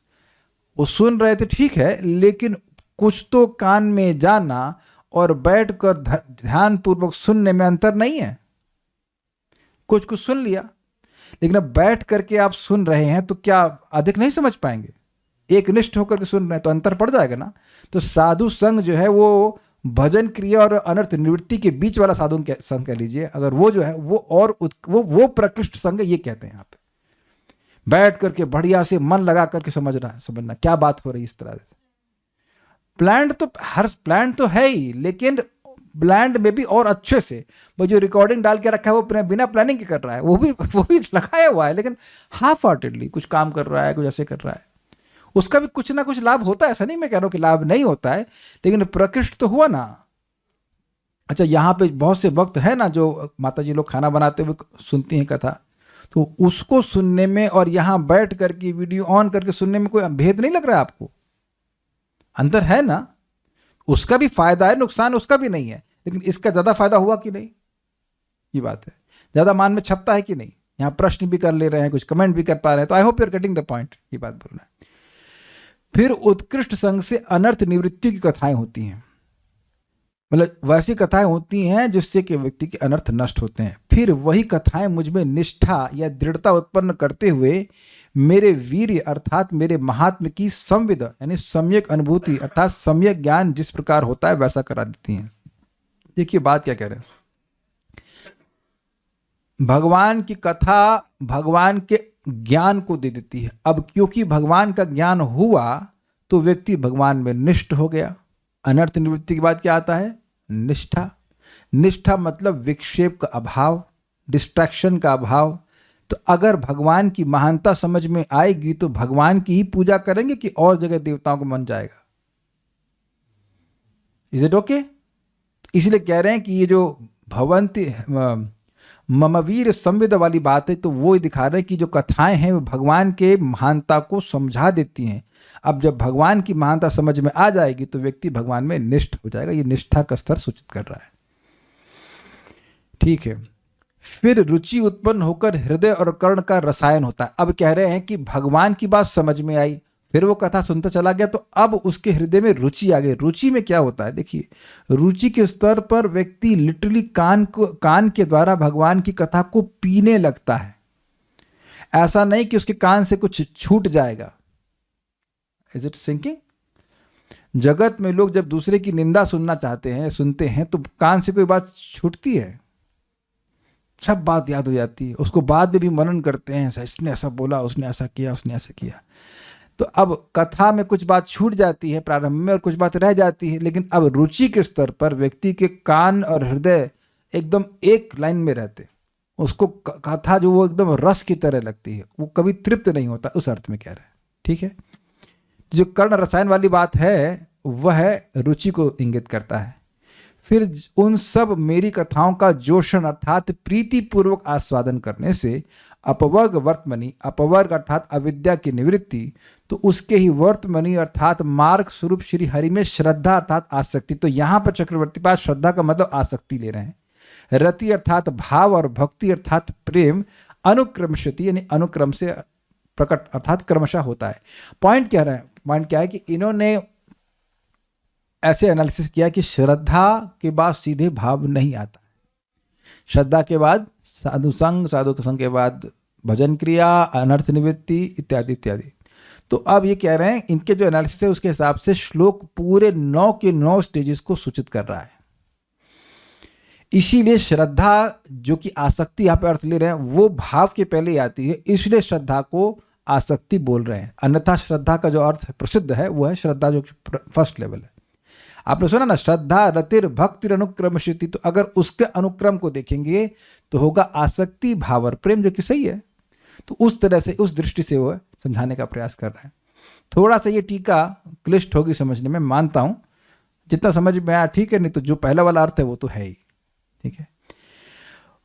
वो सुन रहे थे ठीक है, लेकिन कुछ तो कान में जाना और बैठकर ध्यान पूर्वक सुनने में अंतर नहीं है। कुछ कुछ सुन लिया, लेकिन अब बैठ करके आप सुन रहे हैं तो क्या अधिक नहीं समझ पाएंगे? एक निष्ठ होकर के सुन रहे हैं तो अंतर पड़ जाएगा ना। तो साधु संग जो है वो भजन क्रिया और अनर्थ निवृत्ति के बीच वाला साधु संग कह लीजिए, अगर वो जो है वो और वो प्रकृष्ट संग ये कहते हैं। यहाँ पे बैठ करके बढ़िया से मन लगा करके समझना क्या बात हो रही है। इस तरह से प्लान तो है ही, लेकिन ब्लैंड में भी और अच्छे से। वो जो रिकॉर्डिंग डाल के रखा है वो बिना प्लानिंग के कर रहा है, वो भी लगाया हुआ है, लेकिन हाफ हार्टेडली कुछ काम कर रहा है, कुछ ऐसे कर रहा है। उसका भी कुछ ना कुछ लाभ होता है, ऐसा नहीं मैं कह रहा हूं कि लाभ नहीं होता है, लेकिन प्रकृष्ट तो हुआ ना। अच्छा, यहाँ पे बहुत से भक्त है ना जो माता जी लोग खाना बनाते हुए सुनती हैं कथा, तो उसको सुनने में और यहाँ बैठ करके वीडियो ऑन करके सुनने में कोई भेद नहीं लग रहा है आपको? अंतर है ना। उसका भी फायदा है, नुकसान उसका भी नहीं है, लेकिन इसका ज्यादा फायदा हुआ कि नहीं, ये बात है। ज्यादा मान में छपता है कि नहीं, यहाँ प्रश्न भी कर ले रहे हैं, कुछ कमेंट भी कर पा रहे हैं, तो I hope you are getting the point, ये बात बोलना है। फिर उत्कृष्ट संग से अनर्थ निवृत्ति की कथाएं होती हैं, मतलब वैसी कथाएं होती हैं जिससे कि व्यक्ति के अनर्थ नष्ट होते हैं। फिर वही कथाएं मुझ में निष्ठा या दृढ़ता उत्पन्न करते हुए मेरे वीर्य अर्थात मेरे महात्म की संविद यानी सम्यक अनुभूति अर्थात सम्यक ज्ञान जिस प्रकार होता है वैसा करा देती हैं। देखिए बात क्या कह रहे हैं। भगवान की कथा भगवान के ज्ञान को दे देती है। अब क्योंकि भगवान का ज्ञान हुआ तो व्यक्ति भगवान में निष्ठ हो गया। अनर्थ निवृत्ति के बाद क्या आता है? निष्ठा। निष्ठा मतलब विक्षेप का अभाव, डिस्ट्रैक्शन का अभाव। तो अगर भगवान की महानता समझ में आएगी तो भगवान की ही पूजा करेंगे कि और जगह देवताओं को मन जाएगा? Is it okay? इसलिए कह रहे हैं कि ये जो भवंती ममवीर संविद वाली बात है, तो वो दिखा रहे हैं कि जो कथाएं हैं वो भगवान के महानता को समझा देती हैं। अब जब भगवान की महानता समझ में आ जाएगी तो व्यक्ति भगवान में निष्ठ हो जाएगा। ये निष्ठा का स्तर सूचित कर रहा है। ठीक है। फिर रुचि उत्पन्न होकर हृदय और कर्ण का रसायन होता है। अब कह रहे हैं कि भगवान की बात समझ में आई, फिर वो कथा सुनता चला गया, तो अब उसके हृदय में रुचि आ गई। रुचि में क्या होता है? देखिए, रुचि के स्तर पर व्यक्ति लिटरली कान के द्वारा भगवान की कथा को पीने लगता है। ऐसा नहीं कि उसके कान से कुछ छूट जाएगा। Is it sinking? जगत में लोग जब दूसरे की निंदा सुनना चाहते हैं, सुनते हैं, तो कान से कोई बात छूटती है? सब बात याद हो जाती है, उसको बाद में भी मनन करते हैं, इसने ऐसा बोला, उसने ऐसा किया, उसने ऐसा किया। तो अब कथा में कुछ बात छूट जाती है प्रारंभ में और कुछ बात रह जाती है, लेकिन अब रुचि के स्तर पर व्यक्ति के कान और हृदय एकदम एक लाइन में रहते, उसको कथा जो वो एकदम रस की तरह लगती है, वो कभी तृप्त नहीं होता, उस अर्थ में कह रहे हैं। ठीक है। जो कर्ण रसायन वाली बात है वह रुचि को इंगित करता है। फिर उन सब मेरी कथाओं का जोशन अर्थात प्रीति पूर्वक आस्वादन करने से अपवर्ग वर्तमनी, अपवर्ग अर्थात अविद्या की निवृत्ति, तो उसके ही वर्तमनी अर्थात मार्ग स्वरूप श्री हरि में श्रद्धा अर्थात आसक्ति। तो यहाँ पर चक्रवर्ती पास श्रद्धा का मतलब आसक्ति ले रहे हैं। रति अर्थात भाव और भक्ति अर्थात प्रेम अनुक्रमशति यानी अनुक्रम से प्रकट अर्थात क्रमशः होता है। पॉइंट क्या है? पॉइंट क्या है कि इन्होंने ऐसे एनालिसिस किया कि श्रद्धा के बाद सीधे भाव नहीं आता। श्रद्धा के बाद साधु संग, साधु संग के बाद भजन क्रिया, अनर्थ निवृत्ति इत्यादि इत्यादि। तो अब ये कह रहे हैं, इनके जो एनालिसिस है उसके हिसाब से श्लोक पूरे 9 के 9 स्टेजेस को सूचित कर रहा है। इसीलिए श्रद्धा जो कि आसक्ति यहाँ पे अर्थ ले रहे हैं वो भाव के पहले ही आती है, इसलिए श्रद्धा को आसक्ति बोल रहे हैं। अन्यथा श्रद्धा का जो अर्थ प्रसिद्ध है वो है श्रद्धा, जो फर्स्ट लेवल है। आपने सुना ना, श्रद्धा रतिर भक्ति अनुक्रमशिति, तो अगर उसके अनुक्रम को देखेंगे तो होगा आसक्ति भाव और प्रेम, जो कि सही है। तो उस तरह से, उस दृष्टि से वो समझाने का प्रयास कर रहे हैं। थोड़ा सा ये टीका क्लिष्ट होगी समझने में, मानता हूं, जितना समझ में आया ठीक है, नहीं तो जो पहला वाला अर्थ है वो तो है ही, ठीक है।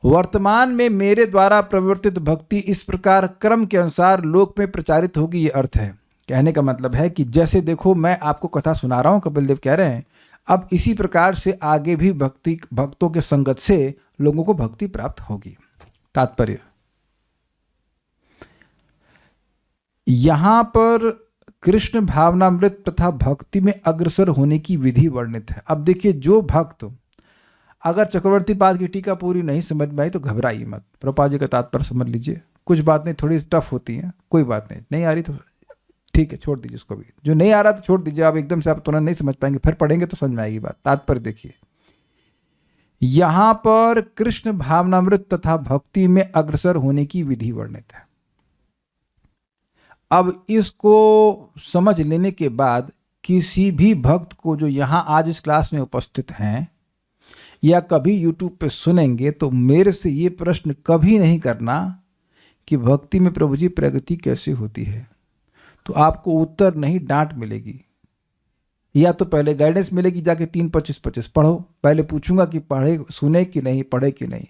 वर्तमान में मेरे द्वारा प्रवर्तित भक्ति इस प्रकार क्रम के अनुसार लोक में प्रचारित होगी, ये अर्थ है। कहने का मतलब है कि जैसे देखो मैं आपको कथा सुना रहा हूं, कपिल देव कह रहे हैं, अब इसी प्रकार से आगे भी भक्तों के संगत से लोगों को भक्ति प्राप्त होगी। तात्पर्य, यहां पर कृष्ण भावनामृत तथा भक्ति में अग्रसर होने की विधि वर्णित है। अब देखिए, जो भक्त, अगर चक्रवर्ती पाद की टीका पूरी नहीं समझ में आई तो घबराइए मत, प्रभुपाद जी का तात्पर्य समझ लीजिए। कुछ बात नहीं, थोड़ी टफ होती है, कोई बात नहीं आ रही तो ठीक है, छोड़ दीजिए उसको भी। जो नहीं आ रहा तो छोड़ दीजिए, आप एकदम से आप तुरंत नहीं समझ पाएंगे, फिर पढ़ेंगे तो समझ में आएगी बात। तात्पर्य देखिए, यहां पर कृष्ण भावनामृत तथा भक्ति में अग्रसर होने की विधि वर्णित है। अब इसको समझ लेने के बाद किसी भी भक्त को जो यहां आज इस क्लास में उपस्थित हैं या कभी यूट्यूब पे सुनेंगे, तो मेरे से ये प्रश्न कभी नहीं करना कि भक्ति में प्रभु जी प्रगति कैसे होती है। तो आपको उत्तर नहीं, डांट मिलेगी, या तो पहले गाइडेंस मिलेगी, जाके 3-25-25 पढ़ो। पहले पूछूंगा कि पढ़े, सुने कि नहीं, पढ़े कि नहीं।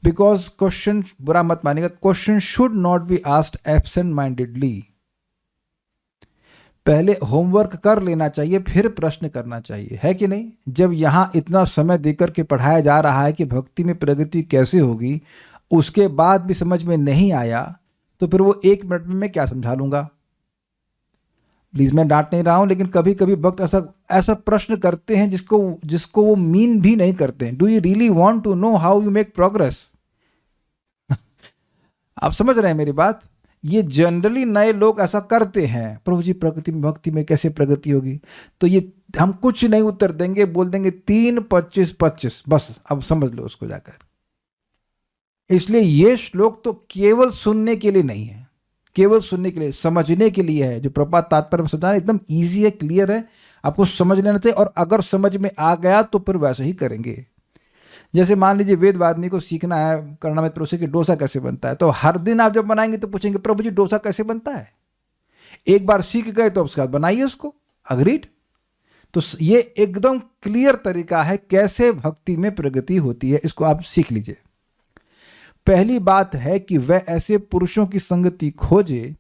बिकॉज क्वेश्चन, बुरा मत मानिएगा, question should not be asked absent mindedly. पहले होमवर्क कर लेना चाहिए, फिर प्रश्न करना चाहिए, है कि नहीं। जब यहाँ इतना समय देकर के पढ़ाया जा रहा है कि भक्ति में प्रगति कैसे होगी, उसके बाद भी समझ में नहीं आया, तो फिर वो 1 मिनट में मैं क्या समझा लूंगा। प्लीज, मैं डांट नहीं रहा हूं, लेकिन कभी कभी भक्त ऐसा प्रश्न करते हैं जिसको वो मीन भी नहीं करते हैं। Do you really want to know how you make progress? आप समझ रहे हैं मेरी बात। ये जनरली नए लोग ऐसा करते हैं, प्रभु जी प्रगति में, भक्ति में कैसे प्रगति होगी। तो ये हम कुछ नहीं उत्तर देंगे, बोल देंगे 3-25-25, बस अब समझ लो उसको जाकर। इसलिए ये श्लोक तो केवल सुनने के लिए नहीं है, केवल सुनने के लिए, समझने के लिए है। जो प्रपात तात्पर्य में समझाना एकदम ईजी है, क्लियर है, आपको समझ लेना चाहिए। और अगर समझ में आ गया तो फिर वैसे ही करेंगे। जैसे मान लीजिए वेदवादिनी को सीखना है करना में प्रभु कि डोसा कैसे बनता है, तो हर दिन आप जब बनाएंगे तो पूछेंगे प्रभु जी डोसा कैसे बनता है। एक बार सीख गए तो उसके बाद बनाइए उसको, अग्रीड। तो ये एकदम क्लियर तरीका है कैसे भक्ति में प्रगति होती है, इसको आप सीख लीजिए। पहली बात है कि वह ऐसे पुरुषों की संगति खोजे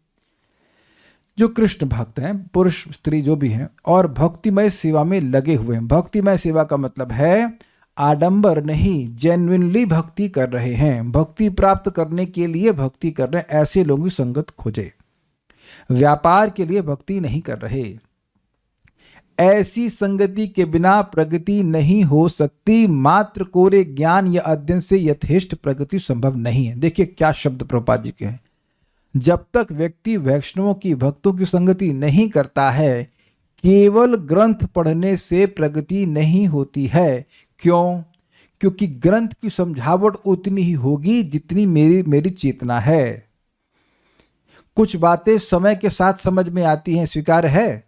जो कृष्ण भक्त हैं, पुरुष स्त्री जो भी हैं, और भक्तिमय सेवा में लगे हुए हैं। भक्तिमय सेवा का मतलब है आडंबर नहीं, जेन्युइनली भक्ति कर रहे हैं, भक्ति प्राप्त करने के लिए भक्ति कर रहे हैं, ऐसे लोगों की संगत खोजे। व्यापार के लिए भक्ति नहीं कर रहे। ऐसी संगति के बिना प्रगति नहीं हो सकती। मात्र कोरे ज्ञान या अध्ययन से यथेष्ट प्रगति संभव नहीं है। देखिए क्या शब्द प्रभुपाद जी के हैं। जब तक व्यक्ति वैष्णवों की, भक्तों की संगति नहीं करता है, केवल ग्रंथ पढ़ने से प्रगति नहीं होती है। क्यों? क्योंकि ग्रंथ की समझावट उतनी ही होगी जितनी मेरी चेतना है। कुछ बातें समय के साथ समझ में आती हैं, स्वीकार है।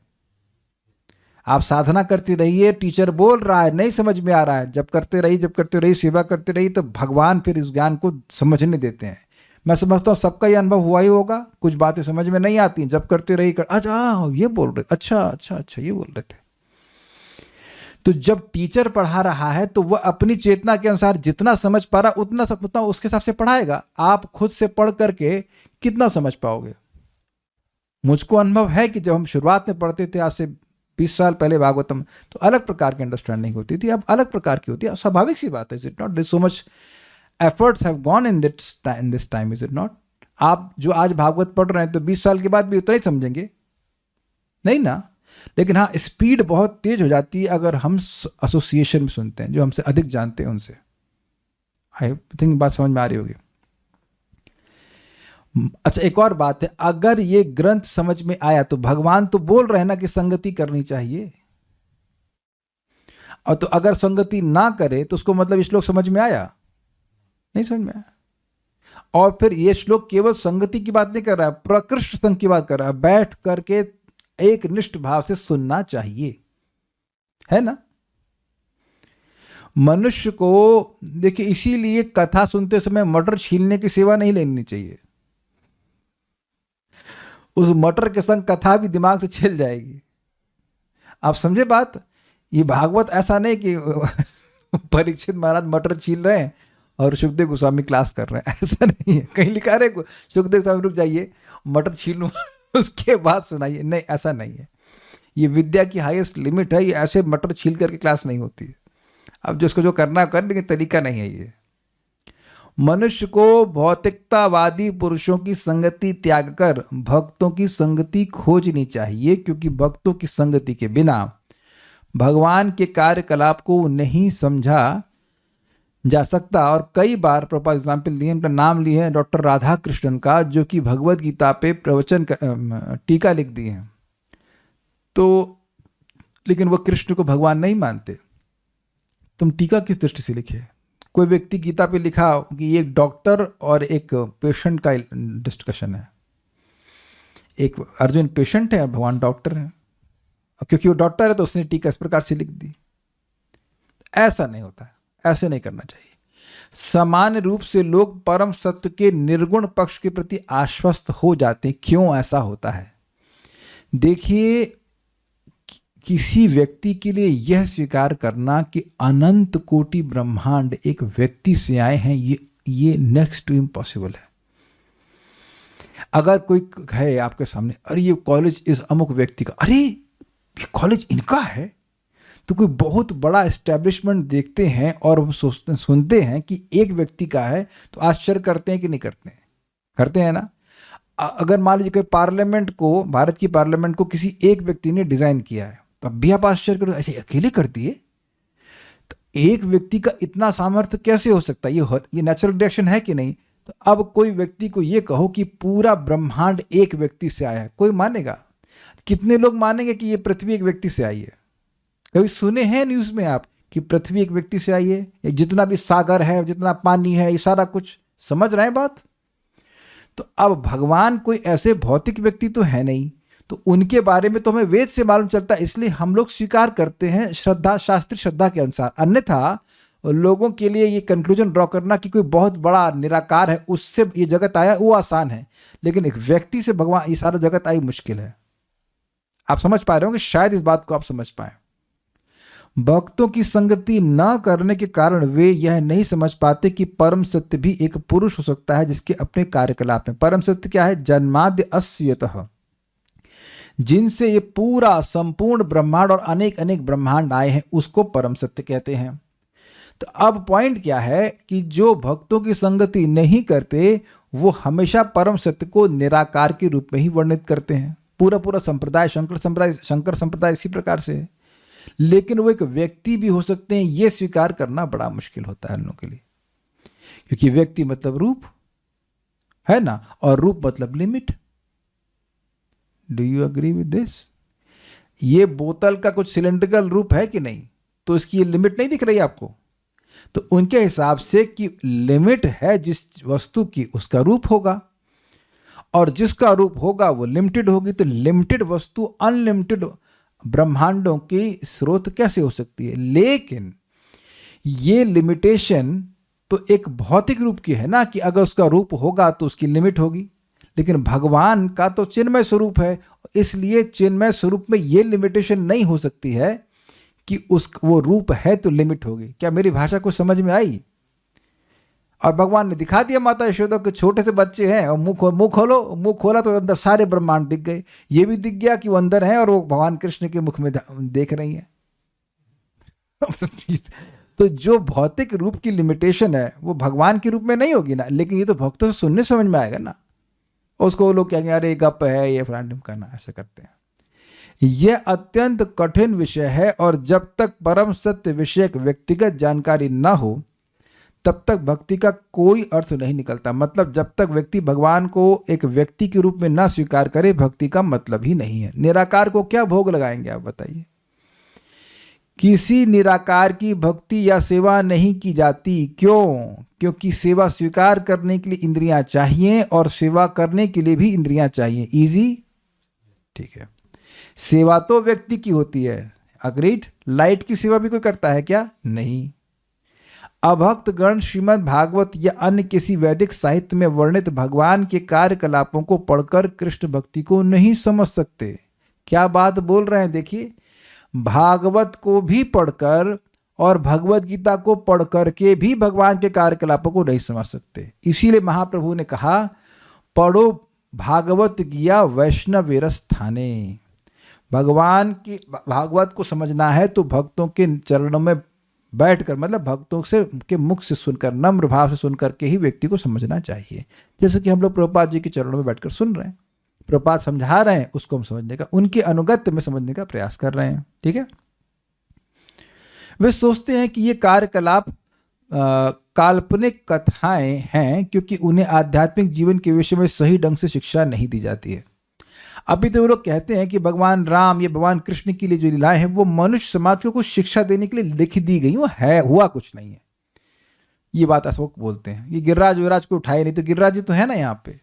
आप साधना करते रहिए, टीचर बोल रहा है, नहीं समझ में आ रहा है, जब करते रही सेवा करते रही, तो भगवान फिर इस ज्ञान को समझने देते हैं। मैं समझता हूँ सबका ये अनुभव हुआ ही होगा। कुछ बातें समझ में नहीं आती, जब करते रही अच्छा ये बोल रहे, अच्छा ये बोल रहे थे। तो जब टीचर पढ़ा रहा है तो वह अपनी चेतना के अनुसार जितना समझ पा रहा उतना उसके हिसाब से पढ़ाएगा। आप खुद से पढ़ करके कितना समझ पाओगे? मुझको अनुभव है कि जब हम शुरुआत में पढ़ते थे, आज से 20 साल पहले भागवतम, तो अलग प्रकार की अंडरस्टैंडिंग होती थी, अब अलग प्रकार की होती है। स्वाभाविक सी बात है, is it not? This so much efforts have gone in this time, is it not? आप जो आज भागवत पढ़ रहे हैं तो 20 साल के बाद भी उतना ही समझेंगे, नहीं ना? लेकिन हाँ, स्पीड बहुत तेज हो जाती है अगर हम एसोसिएशन में सुनते हैं, जो हमसे अधिक जानते हैं उनसे। आई थिंक बात समझ में आ रही होगी। अच्छा, एक और बात है, अगर ये ग्रंथ समझ में आया तो भगवान तो बोल रहे हैं ना कि संगति करनी चाहिए। और तो अगर संगति ना करे तो उसको मतलब श्लोक समझ में आया? नहीं समझ में आया। और फिर ये श्लोक केवल संगति की बात नहीं कर रहा है, प्रकृष्ट संग की बात कर रहा है। बैठ करके एक निष्ठ भाव से सुनना चाहिए, है ना। मनुष्य को देखिए, इसीलिए कथा सुनते समय मटर छीलने की सेवा नहीं लेनी चाहिए। उस मटर के संग कथा भी दिमाग से छिल जाएगी। आप समझे बात? ये भागवत ऐसा नहीं कि परीक्षित महाराज मटर छील रहे हैं और सुखदेव गोस्वामी क्लास कर रहे हैं, ऐसा नहीं है। कहीं लिखा रहे सुखदेव गोस्वामी रुक जाइए मटर छील लूँ उसके बाद सुनाइए, नहीं ऐसा नहीं है। ये विद्या की हाईएस्ट लिमिट है, ये ऐसे मटर छील करके क्लास नहीं होती है। अब जिसको जो करना कर, लेकिन तरीका नहीं है ये। मनुष्य को भौतिकतावादी पुरुषों की संगति त्याग कर भक्तों की संगति खोजनी चाहिए, क्योंकि भक्तों की संगति के बिना भगवान के कार्यकलाप को नहीं समझा जा सकता। और कई बार प्रभुपाद एग्जाम्पल दिए, उनका नाम लिए हैं डॉक्टर राधा कृष्णन का, जो कि भगवत गीता पे प्रवचन टीका लिख दिए हैं। तो लेकिन वो कृष्ण को भगवान नहीं मानते। तुम टीका किस दृष्टि से लिखे? कोई व्यक्ति गीता पे लिखा कि ये एक डॉक्टर और एक पेशेंट का डिस्कशन है। एक अर्जुन पेशेंट है, भगवान डॉक्टर है, क्योंकि वो डॉक्टर है तो उसने टीका इस प्रकार से लिख दी। ऐसा नहीं होता है, ऐसे नहीं करना चाहिए। सामान्य रूप से लोग परम सत्य के निर्गुण पक्ष के प्रति आश्वस्त हो जाते हैं। क्यों ऐसा होता है? देखिए, किसी व्यक्ति के लिए यह स्वीकार करना कि अनंत कोटि ब्रह्मांड एक व्यक्ति से आए हैं, ये नेक्स्ट टू इम्पॉसिबल है। अगर कोई है आपके सामने, अरे ये कॉलेज इस अमुक व्यक्ति का, अरे ये कॉलेज इनका है, तो कोई बहुत बड़ा एस्टेब्लिशमेंट देखते हैं और हम सुनते हैं कि एक व्यक्ति का है, तो आश्चर्य करते हैं कि नहीं करते हैं? करते हैं ना। अगर मान लीजिए कोई पार्लियामेंट को, भारत की पार्लियामेंट को किसी एक व्यक्ति ने डिजाइन किया है, तब भी आप आश्चर्य करो, ऐसे अकेले कर दिए? तो एक व्यक्ति का इतना सामर्थ्य कैसे हो सकता है? ये नेचुरल रिएक्शन है कि नहीं? तो अब कोई व्यक्ति को ये कहो कि पूरा ब्रह्मांड एक व्यक्ति से आया है, कोई मानेगा? कितने लोग मानेंगे कि ये पृथ्वी एक व्यक्ति से आई है? कभी सुने हैं न्यूज में आप कि पृथ्वी एक व्यक्ति से आई है? जितना भी सागर है, जितना पानी है, ये सारा कुछ, समझ रहे हैं बात? तो अब भगवान कोई ऐसे भौतिक व्यक्ति तो है नहीं, तो उनके बारे में तो हमें वेद से मालूम चलता है, इसलिए हम लोग स्वीकार करते हैं श्रद्धा, शास्त्रीय श्रद्धा के अनुसार। अन्यथा लोगों के लिए ये कंक्लूजन ड्रॉ करना कि कोई बहुत बड़ा निराकार है, उससे ये जगत आया, वो आसान है, लेकिन एक व्यक्ति से भगवान ये सारा जगत आई मुश्किल है। आप समझ पा रहे होंगे, शायद इस बात को आप समझ पाए। भक्तों की संगति न करने के कारण वे यह नहीं समझ पाते कि परम सत्य भी एक पुरुष हो सकता है जिसके अपने कार्यकलाप हैं। परम सत्य क्या है? जन्माद्य अस्यतः, जिनसे ये पूरा संपूर्ण ब्रह्मांड और अनेक अनेक ब्रह्मांड आए हैं, उसको परम सत्य कहते हैं। तो अब पॉइंट क्या है कि जो भक्तों की संगति नहीं करते वो हमेशा परम सत्य को निराकार के रूप में ही वर्णित करते हैं। पूरा संप्रदाय, शंकर संप्रदाय इसी प्रकार से है। लेकिन वो एक व्यक्ति भी हो सकते हैं, ये स्वीकार करना बड़ा मुश्किल होता है हम लोगों के लिए, क्योंकि व्यक्ति मतलब रूप है ना, और रूप मतलब limit. Do you agree with this? ये बोतल का कुछ सिलेंड्रिकल रूप है कि नहीं, तो इसकी ये लिमिट नहीं दिख रही आपको? तो उनके हिसाब से कि लिमिट है जिस वस्तु की, उसका रूप होगा, और जिसका रूप होगा वो लिमिटेड होगी। तो लिमिटेड वस्तु अनलिमिटेड ब्रह्मांडों की स्रोत कैसे हो सकती है? लेकिन ये लिमिटेशन तो एक भौतिक रूप की है ना, कि अगर उसका रूप होगा तो उसकी लिमिट होगी। लेकिन भगवान का तो चिन्मय स्वरूप है, इसलिए चिन्मय स्वरूप में ये लिमिटेशन नहीं हो सकती है कि वो रूप है तो लिमिट होगी। क्या मेरी भाषा को समझ में आई? और भगवान ने दिखा दिया माता यशोदा के छोटे से बच्चे हैं, और मुंह खोला तो अंदर सारे ब्रह्मांड दिख गए। ये भी दिख गया कि वो अंदर है और वो भगवान कृष्ण के मुख में देख रही है। तो जो भौतिक रूप की लिमिटेशन है वो भगवान के रूप में नहीं होगी ना, लेकिन ये तो भक्तों से सुनने समझ में आएगा ना। उसको लोग कहेंगे अरे गप है, ये फ्रांडिम करना, ऐसा करते हैं। यह अत्यंत कठिन विषय है, और जब तक परम सत्य विषयक व्यक्तिगत जानकारी न हो तब तक भक्ति का कोई अर्थ नहीं निकलता। मतलब जब तक व्यक्ति भगवान को एक व्यक्ति के रूप में ना स्वीकार करे, भक्ति का मतलब ही नहीं है। निराकार को क्या भोग लगाएंगे आप बताइए? किसी निराकार की भक्ति या सेवा नहीं की जाती। क्यों? क्योंकि सेवा स्वीकार करने के लिए इंद्रियां चाहिए और सेवा करने के लिए भी इंद्रियां चाहिए। इजी? ठीक है। सेवा तो व्यक्ति की होती है, अग्रीड। लाइट की सेवा भी कोई करता है क्या? नहीं। अभक्त गण श्रीमद् भागवत या अन्य किसी वैदिक साहित्य में वर्णित भगवान के कार्यकलापों को पढ़कर कृष्ण भक्ति को नहीं समझ सकते। क्या बात बोल रहे हैं? देखिए, भागवत को भी पढ़कर और भगवत गीता को पढ़कर के भी भगवान के कार्यकलापों को नहीं समझ सकते। इसीलिए महाप्रभु ने कहा, पढ़ो भागवत गीया वैष्णवेर स्थाने। भगवान की भागवत को समझना है तो भक्तों के चरणों में बैठकर, मतलब भक्तों से के मुख से सुनकर, नम्र भाव से सुनकर के ही व्यक्ति को समझना चाहिए। जैसे कि हम लोग प्रभुपाद जी के चरणों में बैठकर सुन रहे हैं, प्रभुपाद समझा रहे हैं, उसको हम समझने का, उनके अनुगत्य में समझने का प्रयास कर रहे हैं। ठीक है। वे सोचते हैं कि ये कार्यकलाप काल्पनिक कथाएं हैं क्योंकि उन्हें आध्यात्मिक जीवन के विषय में सही ढंग से शिक्षा नहीं दी जाती है। अभी तो वो लोग कहते हैं कि भगवान राम या भगवान कृष्ण के लिए जो लीलाएं हैं वो मनुष्य समाज को कुछ शिक्षा देने के लिए लिख दी गई, वो है, हुआ कुछ नहीं है। ये बात ऐसा बोलते हैं। ये गिरिराज विराज को उठाए नहीं, तो गिरिराज जी तो है ना यहाँ पे।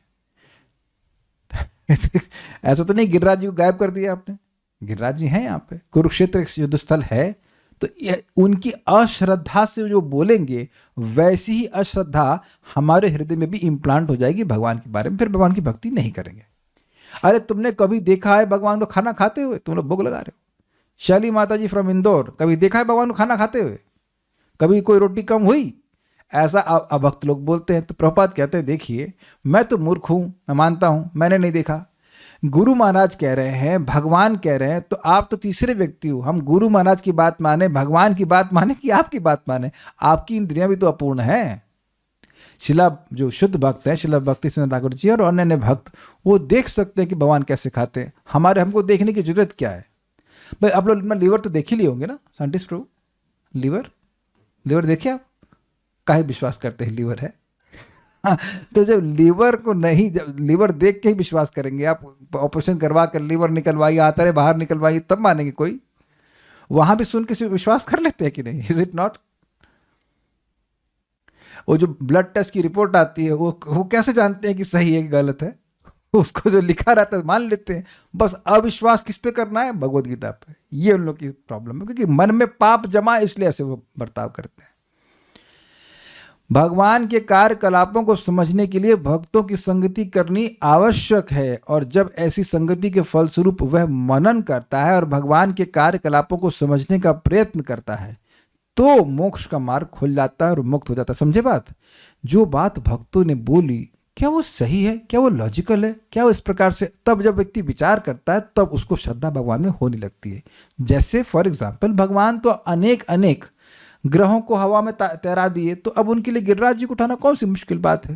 ऐसा तो नहीं गिरिराज जी को गायब कर दिया आपने, गिरिराज जी हैं यहाँ पे। कुरुक्षेत्र युद्ध स्थल है, तो उनकी अश्रद्धा से जो बोलेंगे वैसी ही अश्रद्धा हमारे हृदय में भी इम्प्लांट हो जाएगी भगवान के बारे में, फिर भगवान की भक्ति नहीं करेंगे। अरे तुमने कभी देखा है भगवान को खाना खाते हुए? तुम लोग भोग लगा रहे हो। शैली माता जी फ्रॉम इंदौर, कभी देखा है भगवान को खाना खाते हुए? कभी कोई रोटी कम हुई? ऐसा अभक्त लोग बोलते हैं। तो प्रभुपाद कहते हैं, देखिए मैं तो मूर्ख हूं, मैं मानता हूं, मैंने नहीं देखा। गुरु महाराज कह रहे हैं, भगवान कह रहे हैं, तो आप तो तीसरे व्यक्ति हो। हम गुरु महाराज की बात माने, भगवान की बात माने कि आपकी बात माने? आपकी इंद्रियां भी तो अपूर्ण है। शिला जो शुद्ध भक्त है, शिला भक्ति सिंह ठाकुर जी और अन्य भक्त, वो देख सकते हैं कि भगवान कैसे खाते हैं। हमको देखने की जरूरत क्या है भाई? आप लोग लीवर तो देख ही लिए होंगे ना, साइंटिस्ट प्रभु। लीवर देखिए आप, काहे विश्वास करते हैं लीवर है? तो जब लीवर को नहीं, जब लीवर देख के ही विश्वास करेंगे आप, ऑपरेशन करवा कर लीवर निकलवाइए, आता रहे बाहर निकलवाइए, तब मानेंगे कोई। वहां भी सुन के विश्वास कर लेते हैं कि नहीं? Is it not? वो जो ब्लड टेस्ट की रिपोर्ट आती है, वो कैसे जानते हैं कि सही है कि गलत है? उसको जो लिखा रहता है मान लेते हैं। बस अविश्वास किस पे करना है? भगवत गीता पे। ये उन लोग की प्रॉब्लम है, क्योंकि मन में पाप जमा, इसलिए ऐसे वो बर्ताव करते हैं। भगवान के कार्यकलापों को समझने के लिए भक्तों की संगति करनी आवश्यक है, और जब ऐसी संगति के फलस्वरूप वह मनन करता है और भगवान के कार्यकलापों को समझने का प्रयत्न करता है तो मोक्ष का मार्ग खुल जाता है और मुक्त हो जाता है। समझे बात? जो बात भक्तों ने बोली, क्या वो सही है? क्या वो लॉजिकल है? क्या वो इस प्रकार से? तब जब व्यक्ति विचार करता है तब उसको श्रद्धा भगवान में होने लगती है। जैसे फॉर एग्जाम्पल, भगवान तो अनेक ग्रहों को हवा में तैरा दिए, तो अब उनके लिए गिरिराज जी को उठाना कौन सी मुश्किल बात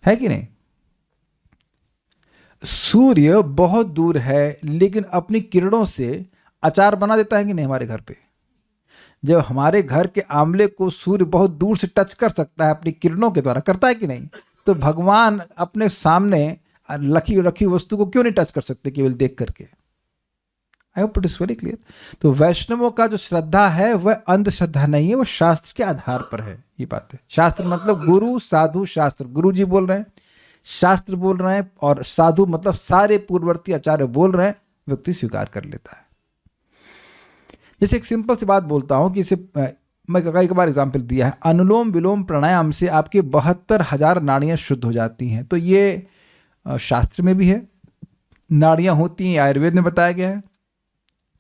है कि नहीं? सूर्य बहुत दूर है लेकिन अपनी किरणों से अचार बना देता है कि नहीं हमारे घर पे? जब हमारे घर के आंवले को सूर्य बहुत दूर से टच कर सकता है अपनी किरणों के द्वारा, करता है कि नहीं? तो भगवान अपने सामने रखी वस्तु को क्यों नहीं टच कर सकते केवल देख करके? I hope it is very clear. तो वैष्णवों का जो श्रद्धा है वह अंधश्रद्धा नहीं है, वो शास्त्र के आधार पर है। ये बात है। शास्त्र मतलब गुरु, साधु, शास्त्र। गुरु जी बोल रहे हैं, शास्त्र बोल रहे हैं, और साधु मतलब सारे पूर्ववर्ती आचार्य बोल रहे हैं, व्यक्ति स्वीकार कर लेता है। जैसे एक सिंपल सी बात बोलता हूं कि इसे मैं कई बार एग्जाम्पल दिया है, अनुलोम विलोम प्राणायाम से आपके 72,000 नाड़ियां शुद्ध हो जाती हैं। तो ये शास्त्र में भी है, नाड़ियां होती हैं, आयुर्वेद में बताया गया है,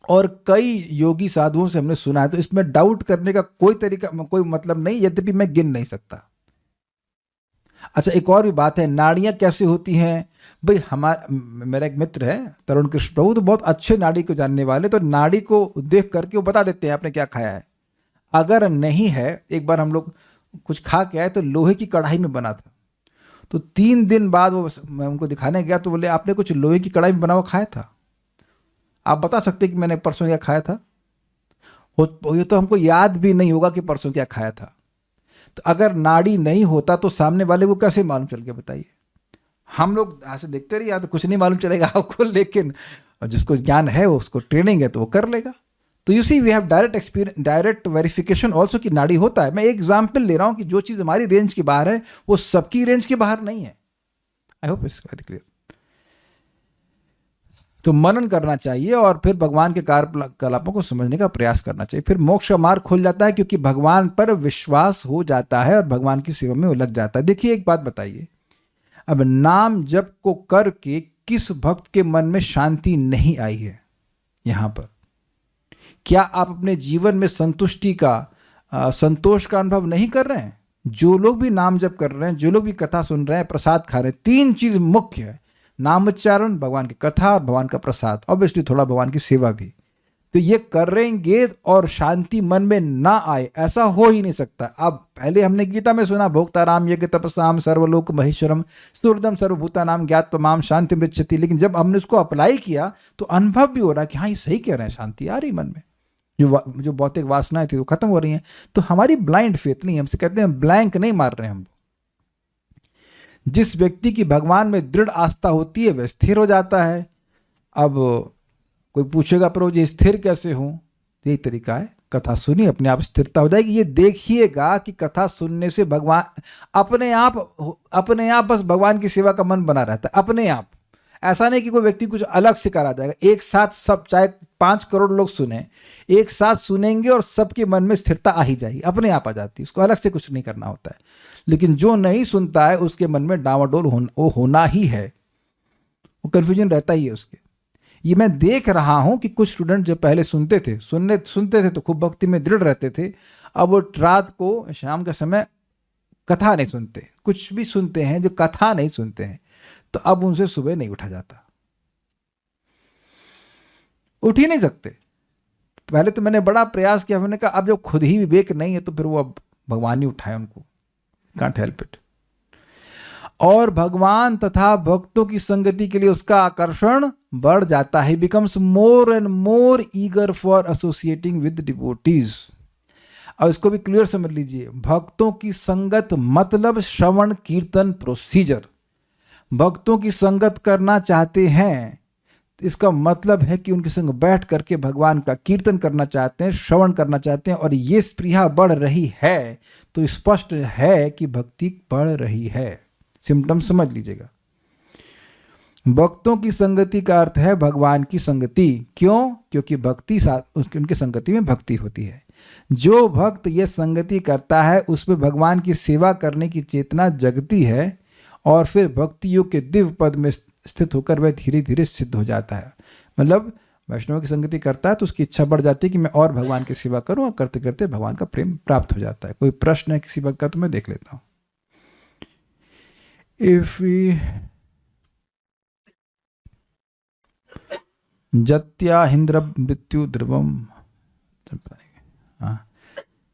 और कई योगी साधुओं से हमने सुना है। तो इसमें डाउट करने का कोई तरीका, कोई मतलब नहीं, यद्यपि मैं गिन नहीं सकता। अच्छा, एक और भी बात है, नाड़ियां कैसे होती हैं भाई? मेरा एक मित्र है तरुण कृष्ण प्रभु, तो बहुत अच्छे नाड़ी को जानने वाले, तो नाड़ी को देख करके वो बता देते हैं आपने क्या खाया है। अगर नहीं है, एक बार हम लोग कुछ खा के आए तो लोहे की कढ़ाई में बना था, तो 3 दिन बाद मैं उनको दिखाने गया तो बोले आपने कुछ लोहे की कढ़ाई में बना हुआ खाया था? आप बता सकते कि मैंने परसों क्या खाया था? ये तो हमको याद भी नहीं होगा कि परसों क्या खाया था। तो अगर नाड़ी नहीं होता तो सामने वाले को कैसे मालूम चल गया बताइए? हम लोग ऐसे देखते रहिए, या तो कुछ नहीं मालूम चलेगा आपको, लेकिन और जिसको ज्ञान है वो, उसको ट्रेनिंग है तो वो कर लेगा। तो you see we have direct experience, direct verification also कि नाड़ी होता है। मैं एक एग्जाम्पल ले रहा हूँ कि जो चीज़ हमारी रेंज के बाहर है वो सबकी रेंज के बाहर नहीं है। I hope it's very clear. तो मनन करना चाहिए और फिर भगवान के कार्यकलापों को समझने का प्रयास करना चाहिए। फिर मोक्ष का मार्ग खुल जाता है क्योंकि भगवान पर विश्वास हो जाता है और भगवान की सेवा में वो लग जाता है। देखिए एक बात बताइए, अब नाम जप को करके किस भक्त के मन में शांति नहीं आई है? यहां पर क्या आप अपने जीवन में संतुष्टि का संतोष का अनुभव नहीं कर रहे हैं? जो लोग भी नाम जप कर रहे हैं, जो लोग भी कथा सुन रहे हैं, प्रसाद खा रहे हैं, तीन चीज मुख्य है, नाम उच्चारण, भगवान की कथा और भगवान का प्रसाद, ऑब्वियसली थोड़ा भगवान की सेवा भी। तो ये करेंगे और शांति मन में ना आए, ऐसा हो ही नहीं सकता। अब पहले हमने गीता में सुना, भोक्ताराम यज्ञ तपसाम सर्वलोक महेश्वरम सुहृदम सर्वभूतानाम ज्ञात्वमाम शांति मृच्छति। लेकिन जब हमने उसको अप्लाई किया तो अनुभव भी हो रहा है कि हाँ ये सही कह रहे हैं, शांति आ रही मन में, जो भौतिक वासनाएं थी वो खत्म हो रही हैं। तो हमारी ब्लाइंड फेथ नहीं, हमसे कहते हैं ब्लैंक नहीं मार रहे हैं हम। जिस व्यक्ति की भगवान में दृढ़ आस्था होती है वह स्थिर हो जाता है। अब कोई पूछेगा प्रभु जी स्थिर कैसे हूं? यही तरीका है, कथा सुनिए, अपने आप स्थिरता हो जाएगी। ये देखिएगा कि कथा सुनने से भगवान अपने आप बस भगवान की सेवा का मन बना रहता है, अपने आप। ऐसा नहीं कि कोई व्यक्ति कुछ अलग से करा जाएगा। एक साथ सब, चाहे 5 करोड़ लोग सुने, एक साथ सुनेंगे और सबके मन में स्थिरता आ ही जाएगी, अपने आप आ जाती है, उसको अलग से कुछ नहीं करना होता है। लेकिन जो नहीं सुनता है उसके मन में डावाडोल होना ही है, वो कन्फ्यूजन रहता ही है उसके। ये मैं देख रहा हूं कि कुछ स्टूडेंट जो पहले सुनते थे तो खूब भक्ति में दृढ़ रहते थे, अब वो रात को, शाम के समय कथा नहीं सुनते, कुछ भी सुनते हैं जो कथा नहीं सुनते हैं, तो अब उनसे सुबह नहीं उठा जाता, उठ ही नहीं सकते। पहले तो मैंने बड़ा प्रयास किया, मैंने कहा अब जब खुद ही विवेक नहीं है तो फिर वो अब भगवान ही उठाए उनको, कांट हेल्प इट। और भगवान तथा भक्तों की संगति के लिए उसका आकर्षण बढ़ जाता है, becomes more and more eager for associating with devotees. और इसको भी क्लियर समझ लीजिए, भक्तों की संगत मतलब श्रवण कीर्तन प्रोसीजर। भक्तों की संगत करना चाहते हैं, इसका मतलब है कि उनके संग बैठ करके भगवान का कीर्तन करना चाहते हैं, श्रवण करना चाहते हैं, और ये स्पृहा बढ़ रही है तो स्पष्ट है कि भक्ति बढ़ रही है। सिम्टम समझ लीजिएगा। भक्तों की संगति का अर्थ है भगवान की संगति। क्यों? क्योंकि भक्ति साथ उनकी संगति में भक्ति होती है। जो भक्त ये संगति करता है उसमें भगवान की सेवा करने की चेतना जगती है, और फिर भक्ति योग के दिव्य पद में स्थित होकर वह धीरे धीरे सिद्ध हो जाता है। मतलब वैष्णव की संगति करता है तो उसकी इच्छा बढ़ जाती है कि मैं और भगवान की सेवा करूं, और करते करते भगवान का प्रेम प्राप्त हो जाता है। कोई प्रश्न है किसी भक्त का तो मैं देख लेता हूं। इफ जत्या हिंद्र मृत्यु ध्रुवम,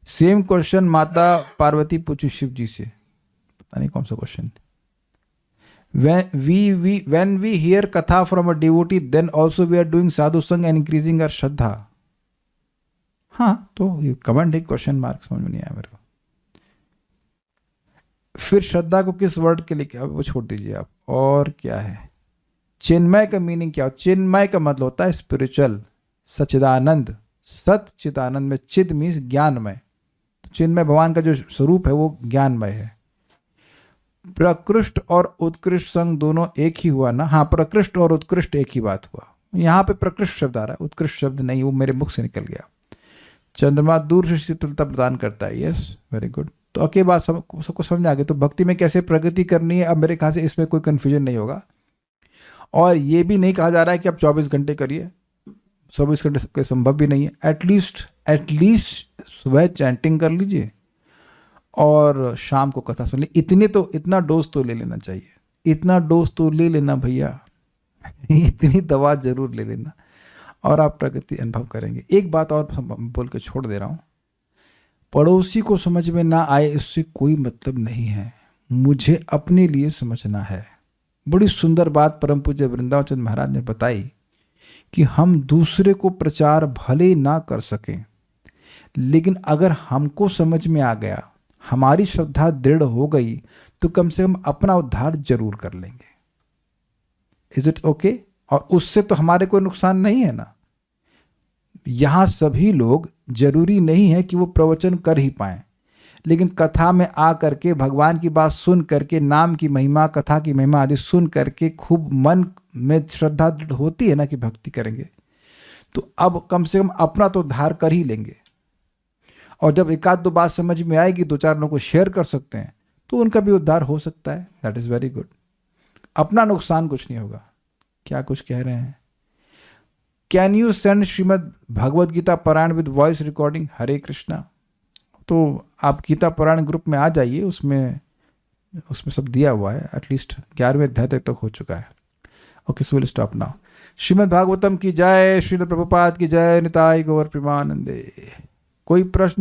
सेम क्वेश्चन माता पार्वती पूछी शिव जी से, पता नहीं कौन सा question. When we hear katha from a devotee, then also we are doing sadhu sang and increasing our श्रद्धा। हाँ, तो ये कमेंट है, क्वेश्चन मार्क समझ में नहीं आया मेरे को। फिर श्रद्धा को किस वर्ड के लिए क्या, वो छोड़ दीजिए आप। और क्या है चिन्मय का मीनिंग क्या हो? चिन्मय का मतलब होता है स्पिरिचुअल, सच्चिदानंद। सत चिदानंद में चिद मीन्स ज्ञानमय, तो चिन्मय भगवान का जो स्वरूप है वो ज्ञानमय है। प्रकृष्ट और उत्कृष्ट संग दोनों एक ही हुआ ना? हाँ, प्रकृष्ट और उत्कृष्ट एक ही बात हुआ। यहाँ पे प्रकृष्ट शब्द आ रहा है, उत्कृष्ट शब्द नहीं, वो मेरे मुख से निकल गया। चंद्रमा दूर से शीतलता प्रदान करता है, यस वेरी गुड। तो अके बात सबको समझ आ गई। तो भक्ति में कैसे प्रगति करनी है, अब मेरे ख्याल से इसमें कोई कन्फ्यूजन नहीं होगा। और ये भी नहीं कहा जा रहा है कि आप 24 घंटे करिए, 24 घंटे सबके संभव भी नहीं है। एटलीस्ट सुबह चैंटिंग कर लीजिए और शाम को कथा सुन ली। इतना डोज तो ले लेना चाहिए, इतना डोज तो ले लेना भैया, इतनी दवा जरूर ले लेना, और आप प्रगति अनुभव करेंगे। एक बात और बोल के छोड़ दे रहा हूँ, पड़ोसी को समझ में ना आए इससे कोई मतलब नहीं है, मुझे अपने लिए समझना है। बड़ी सुंदर बात परम पूज्य वृंदावन चंद्र महाराज ने बताई कि हम दूसरे को प्रचार भले ना कर सकें, लेकिन अगर हमको समझ में आ गया, हमारी श्रद्धा दृढ़ हो गई, तो कम से कम अपना उद्धार जरूर कर लेंगे। Is it okay? और उससे तो हमारे कोई नुकसान नहीं है ना। यहाँ सभी लोग जरूरी नहीं है कि वो प्रवचन कर ही पाएं, लेकिन कथा में आ करके भगवान की बात सुन करके, नाम की महिमा, कथा की महिमा आदि सुन करके खूब मन में श्रद्धा दृढ़ होती है ना कि भक्ति करेंगे, तो अब कम से कम अपना तो उद्धार कर ही लेंगे। और जब एक आध दो बात समझ में आएगी, दो चार लोगों को शेयर कर सकते हैं, तो उनका भी उद्धार हो सकता है। That is very good. अपना नुकसान कुछ नहीं होगा। क्या कुछ कह रहे हैं? Can you send Shrimad Bhagavad Gita Parayan with voice recording? Hare Krishna. तो आप गीता पारायण ग्रुप में आ जाइए, उसमें सब दिया हुआ है। एटलीस्ट 11वें अध्याय तक हो चुका है। Okay, so will stop now. Shrimad Bhagavatam की जय, श्रील प्रभुपाद की जय, निताई गौर प्रेमानंदे। कोई प्रश्न?